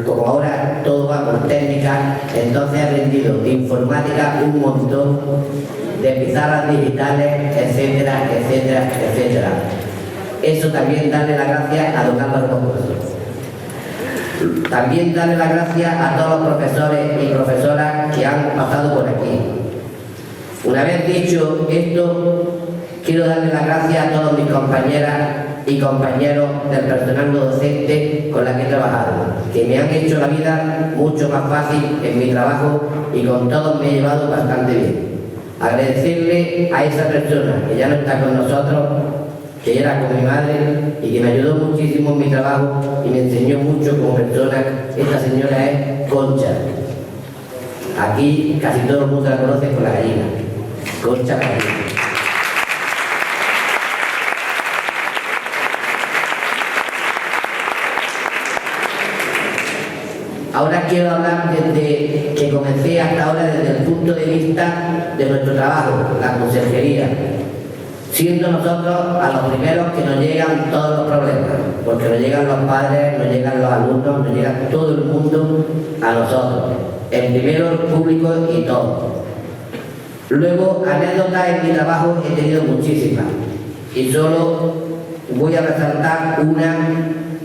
como ahora todo va por técnica, entonces he aprendido de informática un montón, de pizarras digitales, etcétera, etcétera, etcétera. Eso también darle las gracias a don Álvaro Moscoso. También darle las gracias a todos los profesores y profesoras que han pasado por aquí. Una vez dicho esto, quiero darle las gracias a todos mis compañeras y compañeros del personal no docente con la que he trabajado, que me han hecho la vida mucho más fácil en mi trabajo y con todos me he llevado bastante bien. Agradecerle a esa persona que ya no está con nosotros, que era con mi madre y que me ayudó muchísimo en mi trabajo y me enseñó mucho como persona. Esta señora es Concha. Aquí casi todo el mundo la conoce por la gallina. Concha la gallina. Ahora quiero hablar desde que comencé hasta ahora desde el punto de vista de nuestro trabajo, la consejería. Siendo nosotros a los primeros que nos llegan todos los problemas, porque nos llegan los padres, nos llegan los alumnos, nos llega todo el mundo a nosotros. En primero el público y todo. Luego, anécdotas en mi trabajo he tenido muchísimas. Y solo voy a resaltar una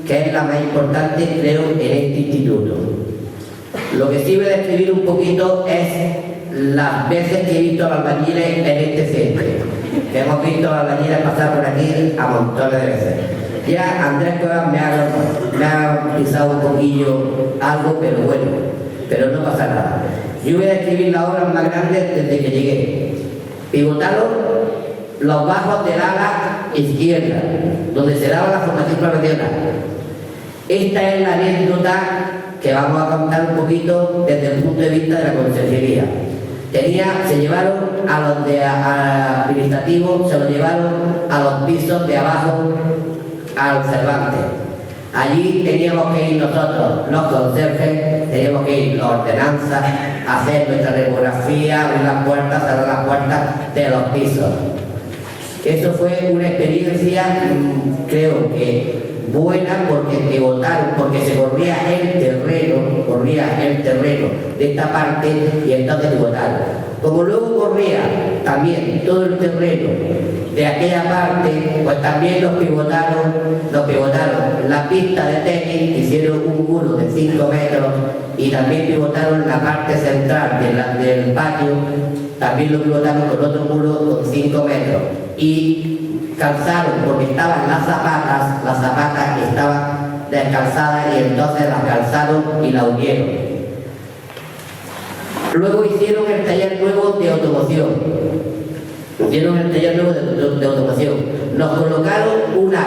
que es la más importante, creo, en este instituto. Lo que sí voy a describir un poquito es las veces que he visto a los albañiles en este centro. Que hemos visto a los albañiles pasar por aquí a montones de veces. Ya Andrés Cuevas me ha pisado un poquillo algo, pero bueno, pero no pasa nada. Yo voy a describir las obras más grandes desde que llegué. Pivotaron los bajos del ala izquierda, donde se daba la formación profesional. Esta es la anécdota que vamos a contar un poquito desde el punto de vista de la consejería. Se llevaron a los de administrativos, se lo llevaron a los pisos de abajo al Cervantes. Allí teníamos que ir nosotros, los conserjes, teníamos que ir las ordenanzas, hacer nuestra regografía, abrir las puertas, cerrar las puertas de los pisos. Eso fue una experiencia, creo que buena, porque pivotaron, porque se corría el terreno de esta parte y entonces pivotaron. Como luego corría también todo el terreno de aquella parte, pues también los pivotaron. La pista de tenis, hicieron un muro de 5 metros y también pivotaron la parte central del patio, también lo pivotaron con otro muro con 5 metros. Y calzaron, porque estaban las zapatas estaban descalzadas y entonces las calzaron y la unieron. Luego hicieron el taller nuevo de automoción. Nos colocaron unas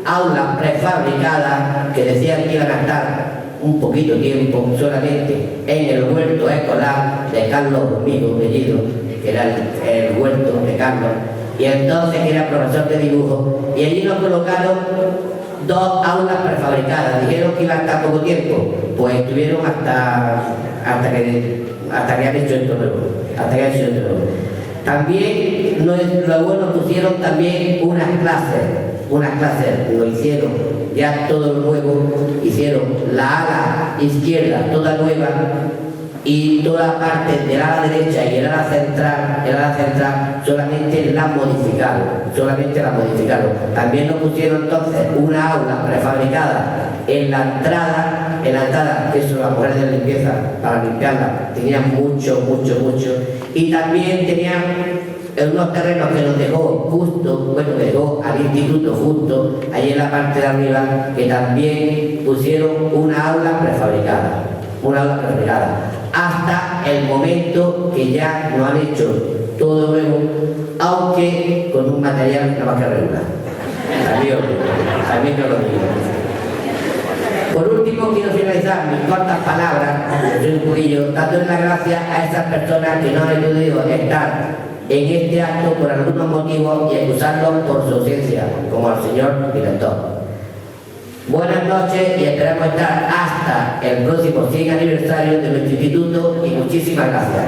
aulas prefabricadas que decían que iban a estar un poquito tiempo solamente en el huerto escolar de Carlos Domingo Bellido, que era el huerto de Carlos, y entonces era profesor de dibujo, y allí nos colocaron 2 aulas prefabricadas. Dijeron que iba a estar poco tiempo, pues estuvieron hasta que han hecho esto nuevo. También luego nos pusieron también unas clases, lo hicieron ya todo nuevo, hicieron la ala izquierda toda nueva y toda la parte del ala derecha y el ala central solamente la modificaron. También nos pusieron entonces una aula prefabricada en la entrada, que eso las mujeres de limpieza para limpiarla tenían mucho, y también tenían unos terrenos que nos dejó al instituto justo, ahí en la parte de arriba, que también pusieron una aula prefabricada, hasta el momento que ya nos han hecho todo nuevo, aunque con un material nada más que regular. También no lo digo. Por último, quiero finalizar mis cortas palabras, soy un poquillo, dándole las gracias a esas personas que no han podido estar en este acto por algunos motivos y excusarlos por su ausencia, como al señor director. Buenas noches y esperamos estar hasta el próximo 100 aniversario de nuestro instituto y muchísimas gracias.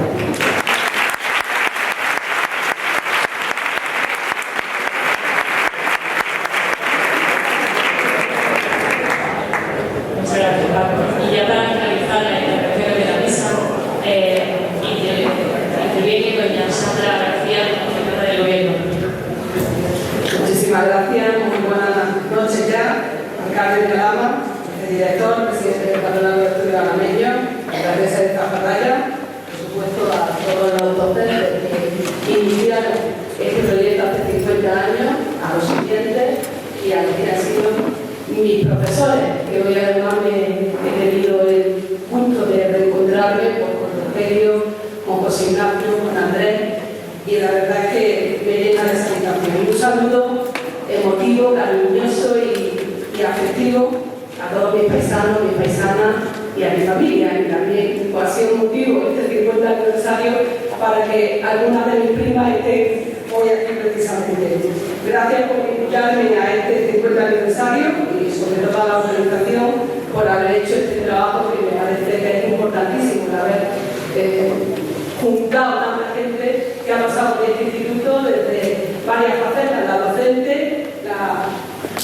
Muchísimas gracias, muy buenas noches ya, alcalde de Alhama, el director, presidente del Patronato de Estudios Alameños, la mesa de esta batalla, por supuesto a todos los docentes que iniciaron este proyecto hace 50 años, a los siguientes y a los que han sido mis profesores, que hoy además me he tenido el gusto de reencontrarme con Rogelio, con José Ignacio, con Andrés, y la verdad es que me llena de satisfacción. Un saludo emotivo, cariñoso y afectivo a todos mis paisanos, mis paisanas y a mi familia. Y también pues, ha sido un motivo este 50 aniversario para que algunas de mis primas estén hoy aquí precisamente. Gracias por invitarme a este 50 aniversario y sobre todo a la organización por haber hecho este trabajo que me parece que es importantísimo, de haber juntado tanta gente que ha pasado por este instituto desde varias facetas, la docente,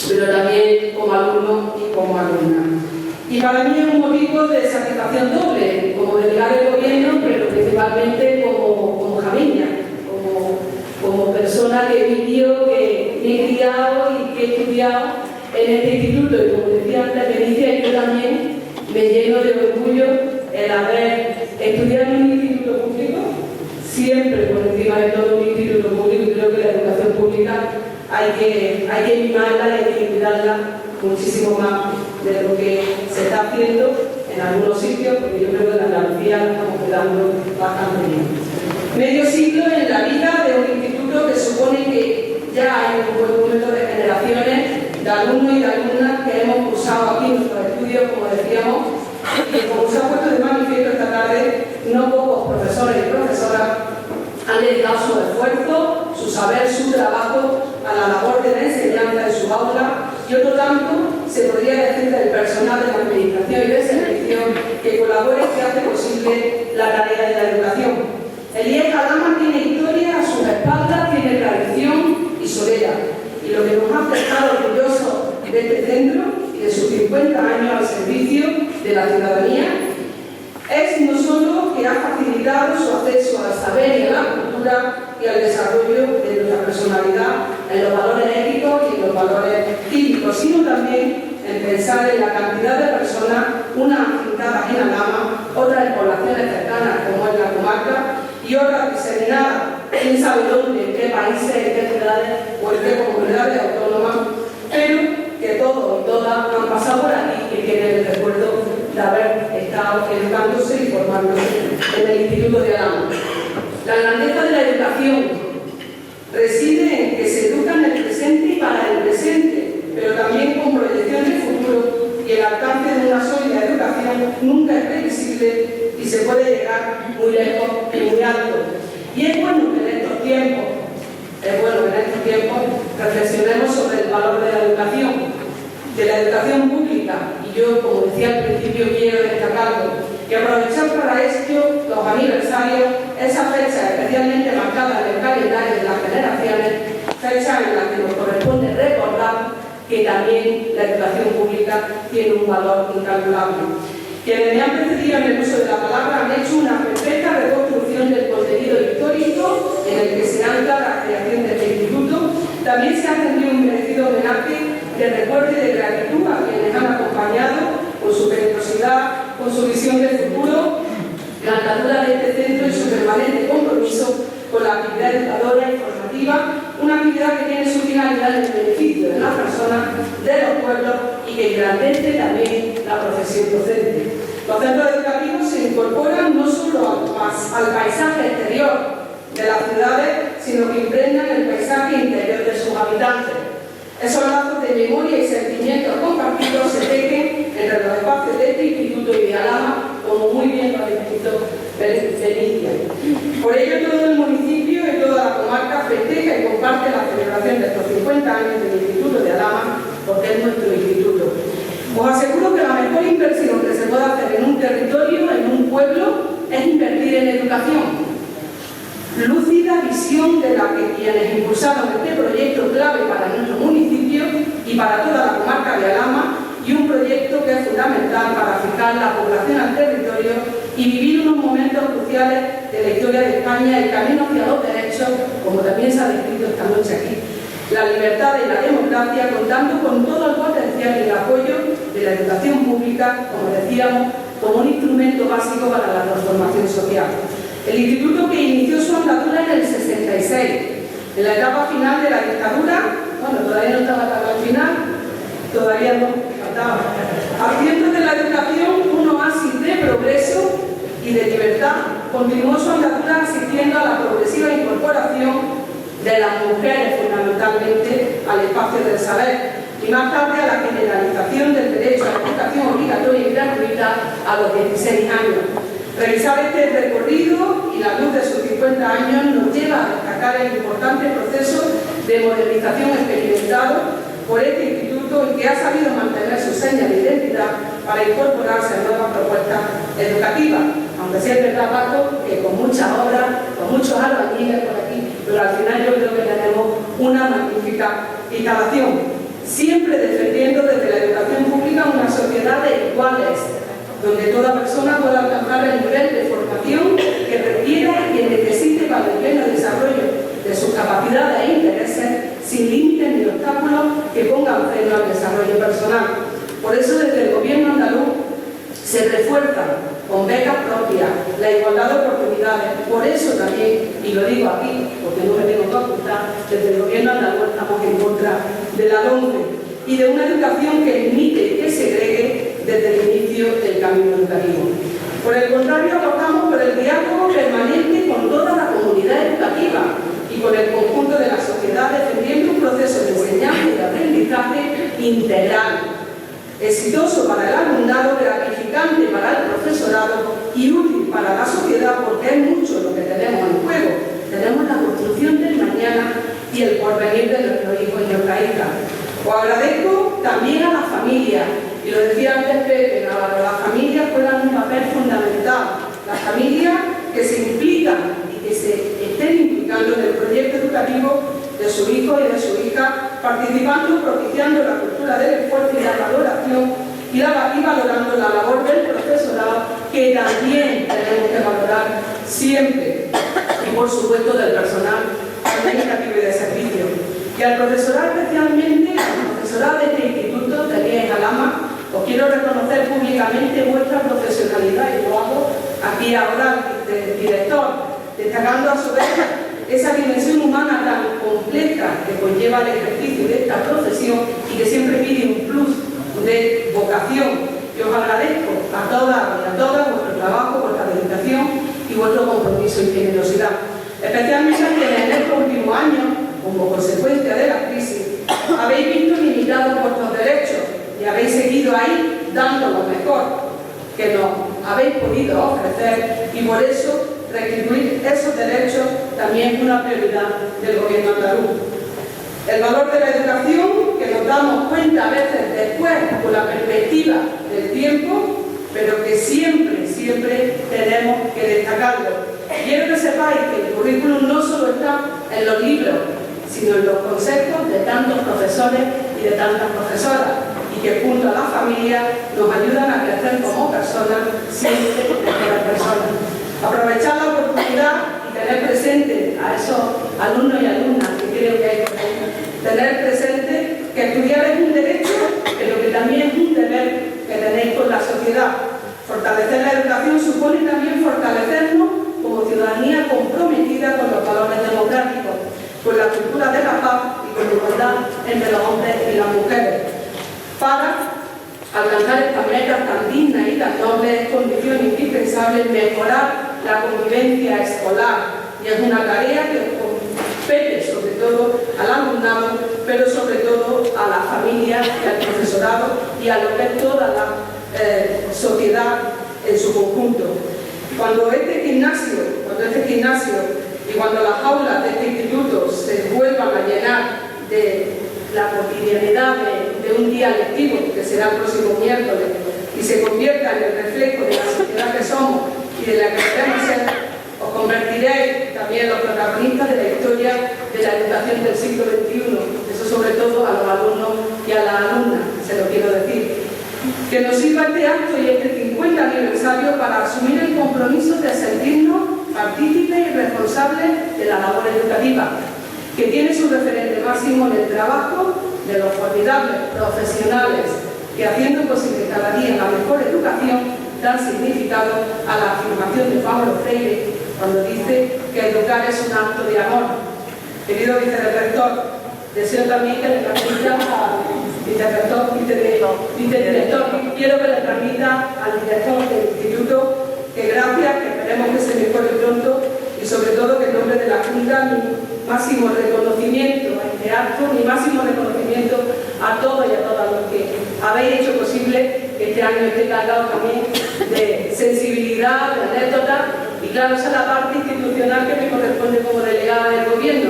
pero también como alumno y como alumna. Y para mí es un motivo de satisfacción doble, como delegado del gobierno, pero principalmente como jameña, como persona que vivió, que he criado y que he estudiado en este instituto. Y como decía antes Benicia, yo también me lleno de orgullo el haber estudiado en un instituto público, siempre por encima de todo un instituto público, y creo que la educación pública hay que mimarla y hay que cuidarla muchísimo más de lo que se está haciendo en algunos sitios, porque yo creo que en Andalucía la estamos cuidando bastante bien. Medio siglo en la vida de un instituto que supone que ya hay un buen número de generaciones de alumnos y de alumnas que hemos cursado aquí nuestros estudios, como decíamos, y que, como se ha puesto de manifiesto esta tarde, no pocos profesores y profesoras han dedicado su esfuerzo, su saber, su trabajo a la labor de la enseñanza en su aula, y otro tanto se podría decir del personal de la administración y de servicio que colabora y que hace posible la tarea de la educación. El IES Calama tiene historia a sus espaldas, tiene tradición y solera, y lo que nos hace estar orgullosos de este centro y de sus 50 años al servicio de la ciudadanía es no solo que ha facilitado su acceso al saber y a la cultura y al desarrollo de nuestra personalidad en los valores éticos y en los valores cívicos, sino también en pensar en la cantidad de personas, unas afincadas en Alhama, otras en poblaciones cercanas como es la comarca y otras diseminadas, quién sabe dónde, en qué países, en qué ciudades o en qué comunidades autónomas, pero que todos y todas han pasado por aquí y tienen el recuerdo de haber estado educándose y formándose en el Instituto de Alhama. La grandeza de la educación reside en que se educa en el presente y para el presente, pero también con proyección de futuro, y el alcance de una sólida educación nunca es previsible y se puede llegar muy lejos y muy alto. Y es bueno que en estos tiempos reflexionemos sobre el valor de la educación pública, y yo, como decía al principio, quiero destacarlo y aprovechar para esto los aniversarios, esa fecha especialmente marcada en el calendario de las generaciones, fecha en la que nos corresponde recordar que también la educación pública tiene un valor incalculable. Quienes me han precedido en el uso de la palabra han hecho una perfecta reconstrucción del contenido histórico en el que se ancla la creación de este instituto. También se ha rendido un merecido homenaje de recuerdo y de gratitud a quienes han acompañado con su generosidad, con su visión de futuro, la andadura de este centro y su permanente compromiso con la actividad educadora y formativa, una actividad que tiene su finalidad en el beneficio de las personas, de los pueblos y que engrandece también la profesión docente. Los centros educativos se incorporan no solo al paisaje exterior de las ciudades, sino que impregnan el paisaje interior de sus habitantes. Esos lazos de memoria y sentimientos compartidos se tejen entre los espacios de este instituto y de Alhama, como muy bien lo ha descrito Felicia. Por ello, todo el municipio y toda la comarca festeja y comparte la celebración de estos 50 años del Instituto de Alhama, porque es nuestro instituto. Os aseguro que la mejor inversión que se puede hacer en un territorio, en un pueblo, es invertir en educación. Lúcida visión de la que quienes impulsaron este proyecto clave para nuestro municipio y para toda la comarca de Alhama, y un proyecto que es fundamental para fijar la población al territorio y vivir unos momentos cruciales de la historia de España, el camino hacia los derechos, como también se ha descrito esta noche aquí, la libertad y la democracia, contando con todo el potencial y el apoyo de la educación pública, como decíamos, como un instrumento básico para la transformación social. El instituto, que inició su andadura en el 66, en la etapa final de la dictadura, bueno, todavía no estaba al final, todavía no, faltaba, haciendo de la educación un oasis de progreso y de libertad, continuó su andadura asistiendo a la progresiva incorporación de las mujeres, fundamentalmente, al espacio del saber, y más tarde a la generalización del derecho a la educación obligatoria y gratuita a los 16 años. Revisar este recorrido y la luz de sus 50 años nos lleva a destacar el importante proceso de modernización experimentado por este instituto y que ha sabido mantener su seña de identidad para incorporarse a nuevas propuestas educativas. Aunque sí es verdad, Paco, que con muchas obras, con muchos albañiles por aquí, pero al final yo creo que tenemos una magnífica instalación. Siempre defendiendo desde la educación pública una sociedad de iguales, donde toda persona pueda alcanzar el nivel de formación que requiera y que necesite para el pleno desarrollo de sus capacidades e intereses, sin límites ni obstáculos que pongan freno al desarrollo personal. Por eso, desde el Gobierno andaluz se refuerza con becas propias la igualdad de oportunidades. Por eso también, y lo digo aquí, porque no me tengo que ocultar, desde el Gobierno andaluz estamos en contra de la LOMCE y de una educación que limite y que segregue desde el inicio del camino educativo. Por el contrario, apostamos por el diálogo permanente con toda la comunidad educativa y con el conjunto de la sociedad, defendiendo un proceso de enseñanza y de aprendizaje integral, exitoso para el alumnado, gratificante gratificante para el profesorado y útil para la sociedad, porque es mucho lo que tenemos en juego. Tenemos la construcción del mañana y el porvenir de nuestros hijos y nuestras hijas. Os agradezco también a las familias, y lo decía antes Pepe, las familias juegan un papel fundamental. Las familias que se implican y que se estén implicando en el proyecto educativo de su hijo y de su hija, participando, propiciando la cultura del esfuerzo y la valoración y valorando la labor del profesorado, que también tenemos que valorar siempre, y por supuesto del personal administrativo y de servicio. Y al profesorado, especialmente al profesorado de este instituto, tenéis Alhama, os quiero reconocer públicamente vuestra profesionalidad, y lo hago aquí ahora, director, destacando a su vez esa dimensión humana tan compleja que conlleva el ejercicio de esta profesión y que siempre pide un plus de vocación. Y os agradezco a todas y a todas vuestro trabajo, vuestra dedicación y vuestro compromiso y generosidad. Especialmente a quienes en estos últimos años, como consecuencia de la crisis, habéis visto limitados vuestros derechos y habéis seguido ahí dando lo mejor que nos habéis podido ofrecer, y por eso restituir esos derechos también es una prioridad del gobierno andaluz. El valor de la educación, que nos damos cuenta a veces después con la perspectiva del tiempo, pero que siempre tenemos que destacarlo. Quiero que sepáis que el currículum no solo está en los libros, sino en los consejos de tantos profesores y de tantas profesoras, y que junto a la familia nos ayudan a crecer como personas, siempre mejores personas. Aprovechar la oportunidad y tener presente a esos alumnos y alumnas que creo que hay por ahí, tener presente que estudiar es un derecho, pero que también es un deber que tenéis con la sociedad. Fortalecer la educación supone también fortalecernos como ciudadanía comprometida con los valores democráticos, con la cultura de la paz y con la igualdad entre los hombres y las mujeres, para alcanzar estas metas tan dignas y tan nobles. Es condición indispensable mejorar la convivencia escolar, y es una tarea que compete sobre todo al alumnado, pero sobre todo a la familia y al profesorado y a lo que es toda la sociedad en su conjunto. Cuando este gimnasio y cuando las aulas de este instituto se vuelvan a llenar de la cotidianidad de un día lectivo, que será el próximo miércoles, y se convierta en el reflejo de la sociedad que somos y de la que queremos ser, os convertiréis también en los protagonistas de la historia de la educación del siglo XXI. Eso sobre todo a los alumnos y a las alumnas, se lo quiero decir. Que nos sirva este acto y este 50 aniversario para asumir el compromiso de sentirnos partícipes y responsables de la labor educativa, que tiene su referente máximo en el trabajo de los formidables profesionales que, haciendo posible cada día la mejor educación, dan significado a la afirmación de Pablo Freire cuando dice que educar es un acto de amor. Querido vicerrector, deseo también que le transmita al vicedirector, quiero que le transmita al director del instituto que gracias, que esperemos que se mejore pronto, y sobre todo que en nombre de la Junta mi máximo reconocimiento a este acto, mi máximo reconocimiento a todos y a todas los que habéis hecho posible que este año esté cargado también de sensibilidad, de anécdotas, y claro, esa es la parte institucional que me corresponde como delegada del gobierno.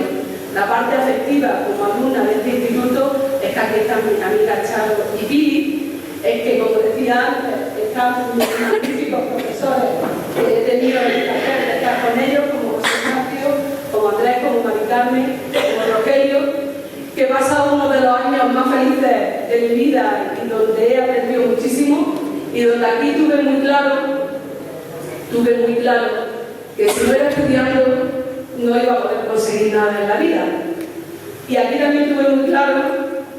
La parte afectiva como alumna de este instituto es que aquí están mis amigas Charo y Pili, es que, como decía antes, están mis magníficos profesores que he tenido el placer de estar con ellos, como José Ignacio, como Andrés, como Mari Carmen, como Rogelio, que he pasado uno de los años más felices de mi vida y donde he aprendido muchísimo, y donde aquí tuve muy claro que si no era estudiando no iba a poder conseguir nada en la vida. Y aquí también tuve muy claro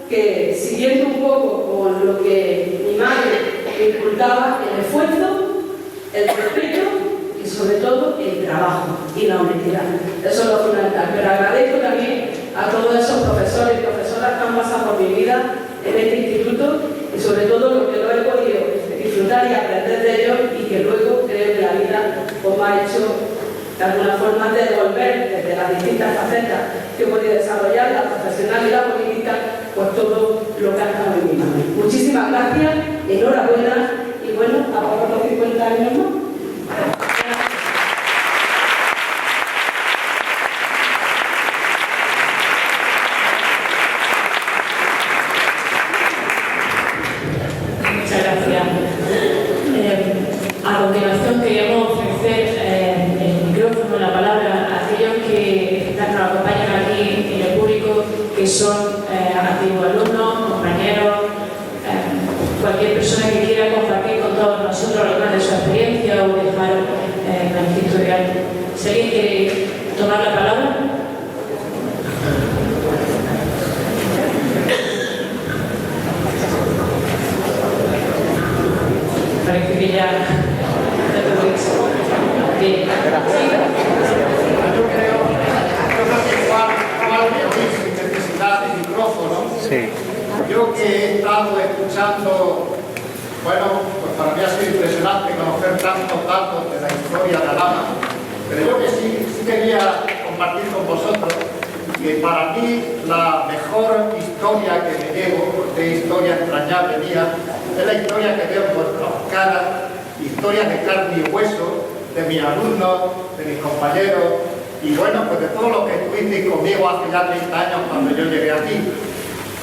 que, siguiendo un poco con lo que mi madre me inculcaba, el esfuerzo, el respeto y sobre todo el trabajo y la honestidad. Eso es lo fundamental. Pero agradezco también a todos esos profesores y profesoras que han pasado por mi vida en este instituto, y sobre todo lo que lo he podido disfrutar y aprender de ellos, y que luego creo que la vida me ha hecho de alguna forma devolver desde las distintas facetas que he podido desarrollar, la profesional y la política, por todo lo que ha estado en mi mano. Muchísimas gracias, enhorabuena, y bueno, a por los 50 años más. Muchas gracias. A continuación queríamos ofrecer el micrófono, la palabra a aquellos que nos acompañan aquí en el público, que son antiguos alumnos, compañeros, cualquier persona que quiera compartir con todos nosotros alguna de su experiencia o dejar manifiesto de algo. Si alguien quiere tomar la palabra. Parece que ya todo eso. Bien. Yo creo que igual sin necesidad de micrófono. Sí. Yo que he estado escuchando, bueno, pues para mí ha sido impresionante conocer tantos datos de la historia de Alhama, pero yo que sí quería compartir con vosotros que para mí la mejor historia que me llevo, porque es historia entrañable mía, es la historia que veo en vuestras caras, historias de carne y hueso, de mis alumnos, de mis compañeros, y bueno, pues de todo lo que estuvisteis conmigo hace ya 30 años cuando yo llegué aquí.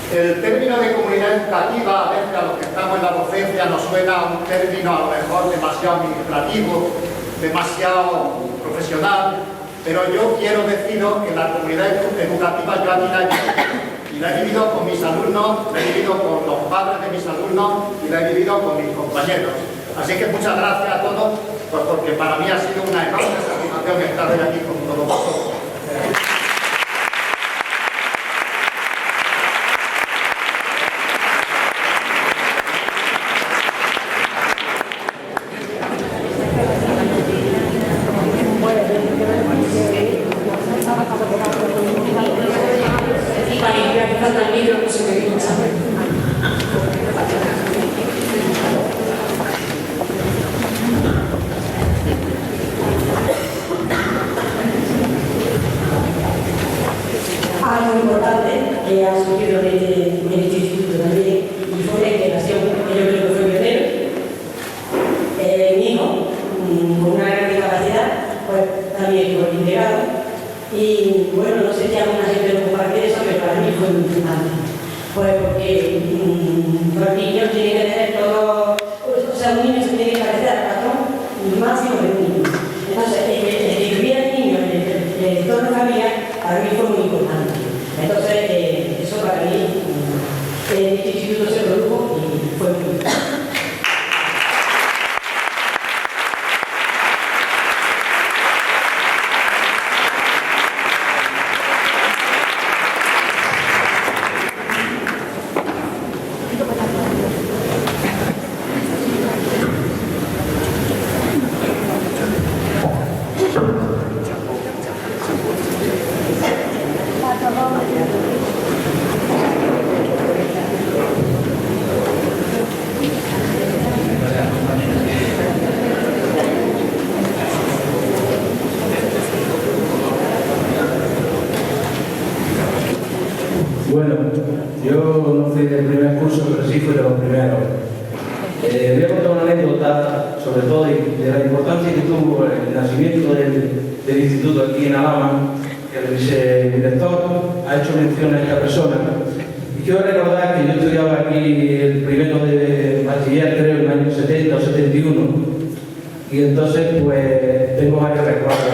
El término de comunidad educativa, a veces a los que estamos en la docencia nos suena a un término a lo mejor demasiado administrativo, demasiado profesional, pero yo quiero deciros que la comunidad educativa yo aquí la he vivido, y la he vivido con mis alumnos, la he vivido con los padres de mis alumnos y la he vivido con mis compañeros. Así que muchas gracias a todos, pues porque para mí ha sido una enorme satisfacción estar hoy aquí con todos vosotros. Algo importante que ha surgido en este instituto también, y fue una integración que yo creo que fue pionero. Mi hijo, con una gran discapacidad, pues también fue integrado. Y bueno, no sé si alguna gente lo comparte eso, pero para mí fue muy importante. Pues porque los niños tienen que tener todo, o sea, un niño se tiene que parecer al patrón máximo de un niño. Entonces, el que tuviera el niño en el entorno familiar, para mí fue muy importante. Entonces, eso para mí, este instituto se produjo y fue muy importante. Bueno, yo no fui del primer curso, pero sí fui de los primeros. Voy a contar una anécdota, sobre todo de la importancia que tuvo el nacimiento del instituto aquí en Alhama, que el vicedirector ha hecho mención a esta persona. Y quiero recordar que yo estudiaba aquí el primero de bachiller, creo, en el año 70 o 71, y entonces pues tengo varios recuerdos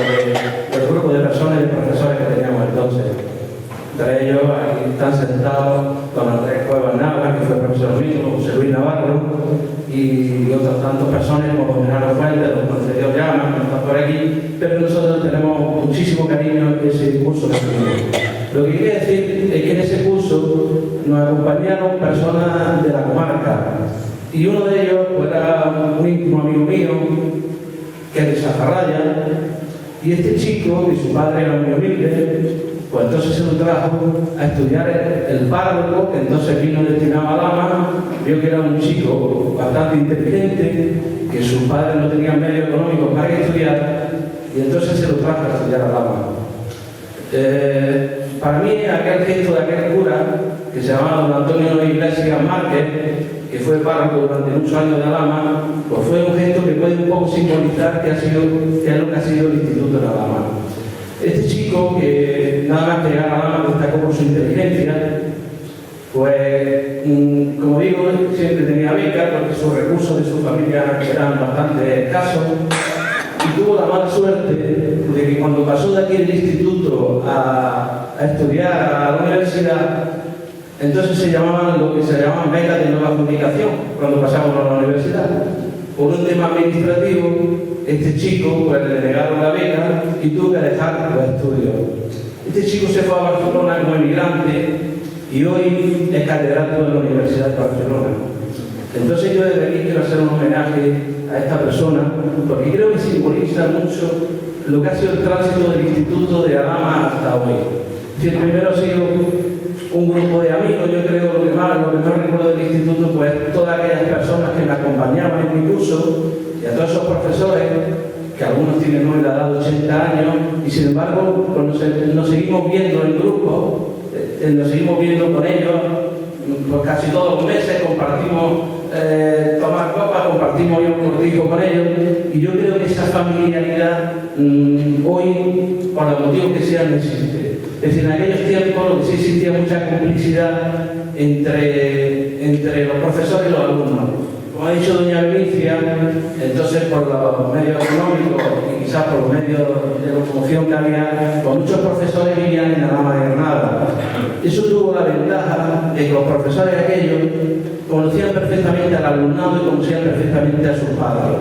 del grupo de personas y profesores que teníamos entonces. Entre ellos, aquí están sentados don Andrés Cuevas Navas, que fue profesor mío, José Luis Navarro, y otras tantas personas como don Genaro Fuentes, don Concepción Llama, que están por aquí, pero nosotros tenemos muchísimo cariño en ese curso que tuvimos. Lo que quiere decir es que en ese curso nos acompañaron personas de la comarca, y uno de ellos era un íntimo amigo mío, que es de Zafarraya, y este chico, que su padre era muy humilde, pues entonces se lo trajo a estudiar el párroco, que entonces vino destinado a Alhama, vio que era un chico bastante inteligente, que sus padres no tenían medios económicos para estudiar, y entonces se lo trajo a estudiar a Alhama. Para mí, aquel gesto de aquel cura, que se llamaba don Antonio Iglesias Márquez, que fue párroco durante muchos años de Alhama, pues fue un gesto que puede un poco simbolizar que es lo que ha sido el Instituto de Alhama. Este chico, que nada más que llegar a Alhama destacó por su inteligencia, pues, como digo, siempre tenía beca porque sus recursos de su familia eran bastante escasos, y tuvo la mala suerte de que cuando pasó de aquí del instituto a estudiar a la universidad, entonces se llamaban lo que se llamaban becas de nueva comunicación cuando pasamos a la universidad. Por un tema administrativo, este chico pues le negaron la beca y tuvo que dejar los estudios. Este chico se fue a Barcelona como emigrante y hoy es catedrático de la Universidad de Barcelona. Entonces yo desde aquí quiero hacer un homenaje a esta persona porque creo que simboliza mucho lo que ha sido el tránsito del Instituto de Alhama hasta hoy. Si el primero ha sido un grupo de amigos, yo creo lo que más recuerdo del instituto, pues todas aquellas personas que me acompañaban en mi curso y a todos esos profesores, que algunos tienen hoy la edad de 80 años, y sin embargo pues nos seguimos viendo en grupo, nos seguimos viendo con ellos, pues casi todos los meses compartimos tomar copas, compartimos un cortijo con ellos, y yo creo que esa familiaridad hoy, por los motivos que sean, no existe. Es decir, en aquellos tiempos lo que sí existía mucha complicidad entre los profesores y los alumnos. Como ha dicho doña Benicia, entonces por los medios económicos y quizás por los medios de locomoción que había, pues muchos profesores vivían en Alhama de Granada. Eso tuvo la ventaja de que los profesores aquellos conocían perfectamente al alumnado y conocían perfectamente a sus padres.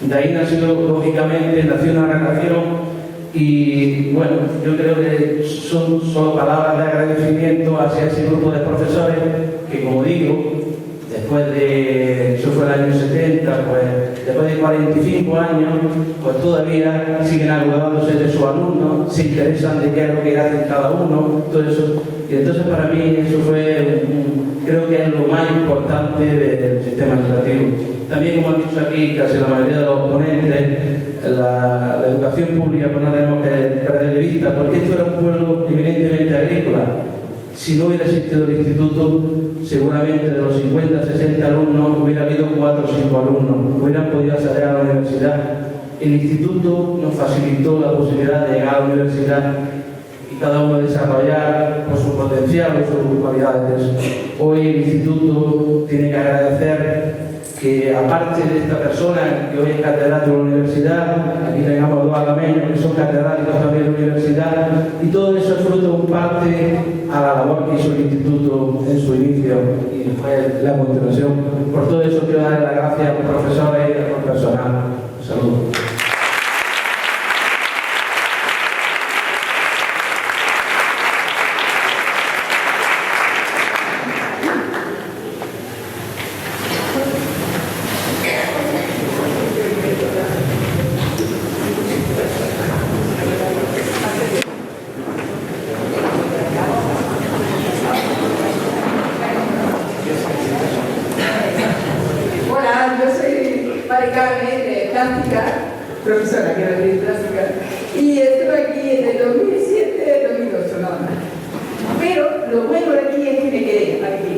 De ahí nació, lógicamente, una relación. Y bueno, yo creo que son solo palabras de agradecimiento hacia ese grupo de profesores que, como digo, después de, eso fue el año 70, pues después de 45 años, pues todavía siguen acordándose de sus alumnos, se interesan de qué es lo que hacen cada uno, todo eso. Y entonces para mí eso fue, creo que es lo más importante del sistema educativo. También, como han dicho aquí casi la mayoría de los ponentes, la educación pública pues no tenemos que perder de vista, porque esto era un pueblo eminentemente agrícola. Si no hubiera existido el instituto, seguramente de los 50, 60 alumnos hubiera habido 4 o 5 alumnos, hubieran podido acceder a la universidad. El instituto nos facilitó la posibilidad de llegar a la universidad y cada uno desarrollar por su potencial o sus cualidades. Hoy el instituto tiene que agradecer que, aparte de esta persona que hoy es catedrático de la universidad, aquí tengamos 2 alameños que son catedráticos también de la universidad, y todo eso es fruto en parte a la labor que hizo el instituto en su inicio y después la continuación. Por todo eso quiero darle las gracias a los profesores y a los personal. Saludos. Profesora, quiero decir, plástica, y estuve aquí en el 2007-2008, nada más. Pero lo bueno de aquí es que me quedé aquí,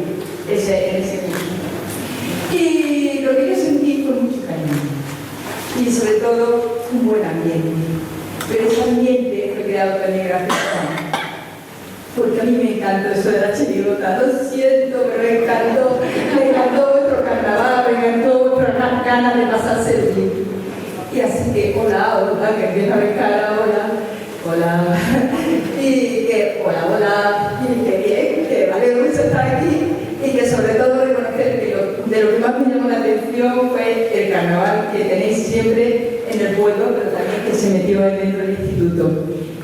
en ese curso. Y lo que yo sentí fue mucho cariño, y sobre todo un buen ambiente. Pero ese ambiente fue creado también gracias a mí. Porque a mí me encantó eso de la chirigota, lo siento, pero me encantó vuestro carnaval, me encantó vuestras ganas de pasarse el día. Y así que, hola, que empieza a ver cara, hola, y que, hola, y que bien, que vale mucho estar aquí, y que sobre todo reconocer que de lo que más me llamó la atención fue el carnaval que tenéis siempre en el pueblo, pero también que se metió dentro del instituto,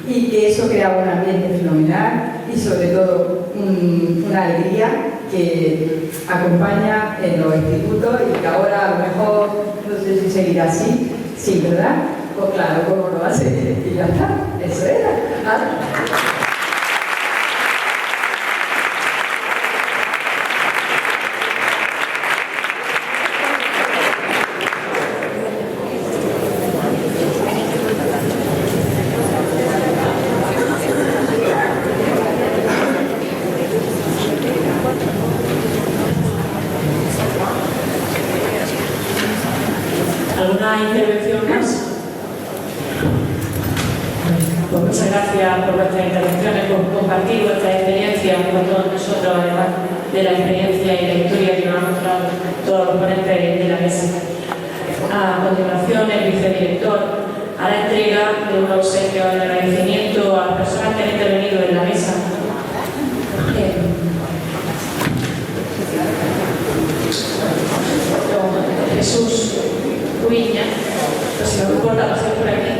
y que eso creaba un ambiente fenomenal, y sobre todo una alegría que acompaña en los institutos y que ahora a lo mejor, no sé si seguirá así. Sí, ¿verdad? Pues claro, ¿cómo lo hace? Y ya está, eso era. intervención más? Pues muchas gracias por vuestras intervenciones, por compartir vuestra experiencia con todos nosotros, además de la experiencia y la historia que nos han mostrado todos los ponentes de la mesa. A continuación, el vicedirector hará entrega de un obsequio de agradecimiento a las personas que han intervenido en la mesa. Jesús Uiña, pues si no importa, lo sé por aquí.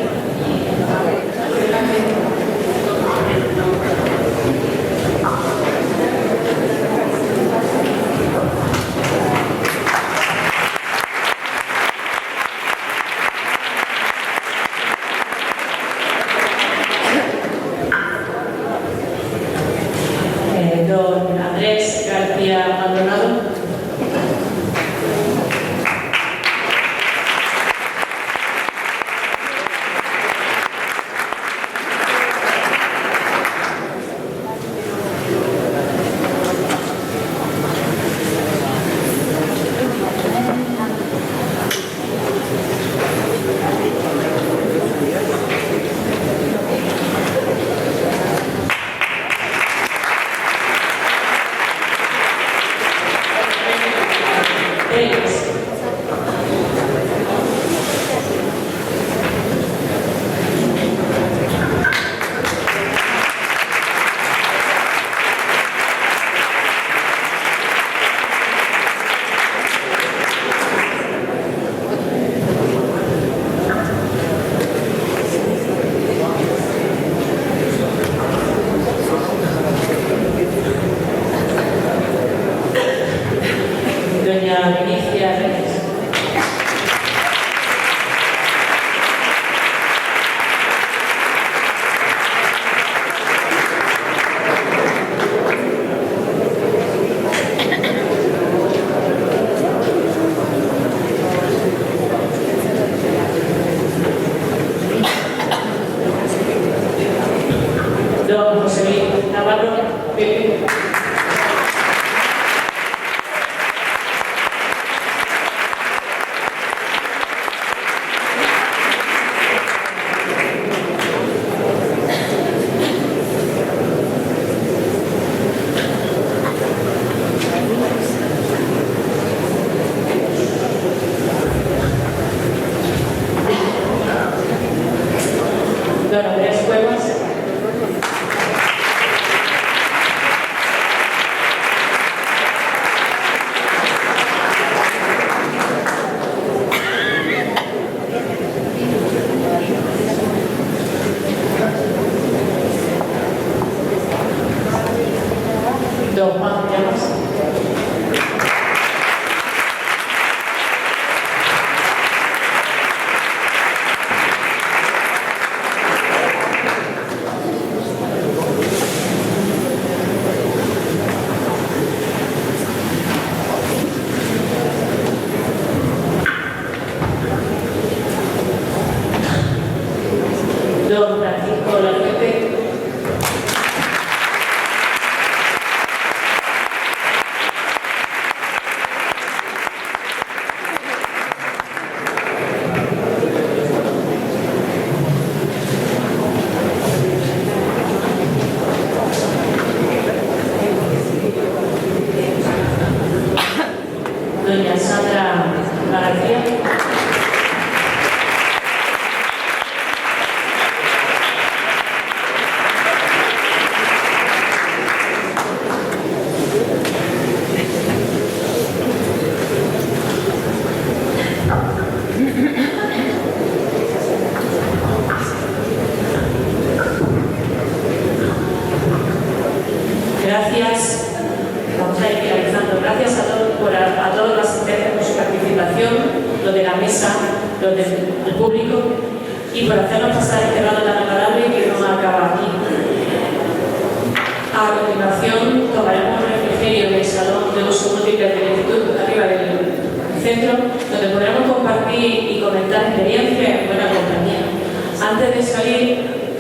Don Andrés García Maldonado.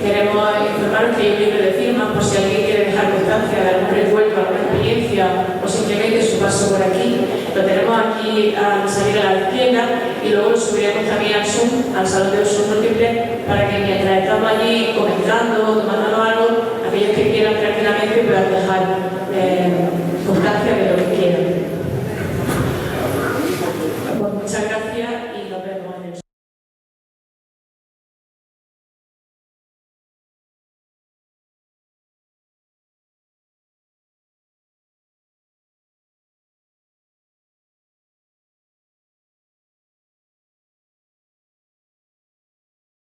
Queremos informaros que hay un libro de firmas por si alguien quiere dejar constancia de algún recuerdo, alguna experiencia o simplemente su paso por aquí. Lo tenemos aquí al salir a la izquierda y luego lo subiremos también al Zoom, al salón de usos múltiples, para que mientras estamos allí comentando, tomando algo, aquellos que quieran tranquilamente puedan dejar constancia de lo que quieran.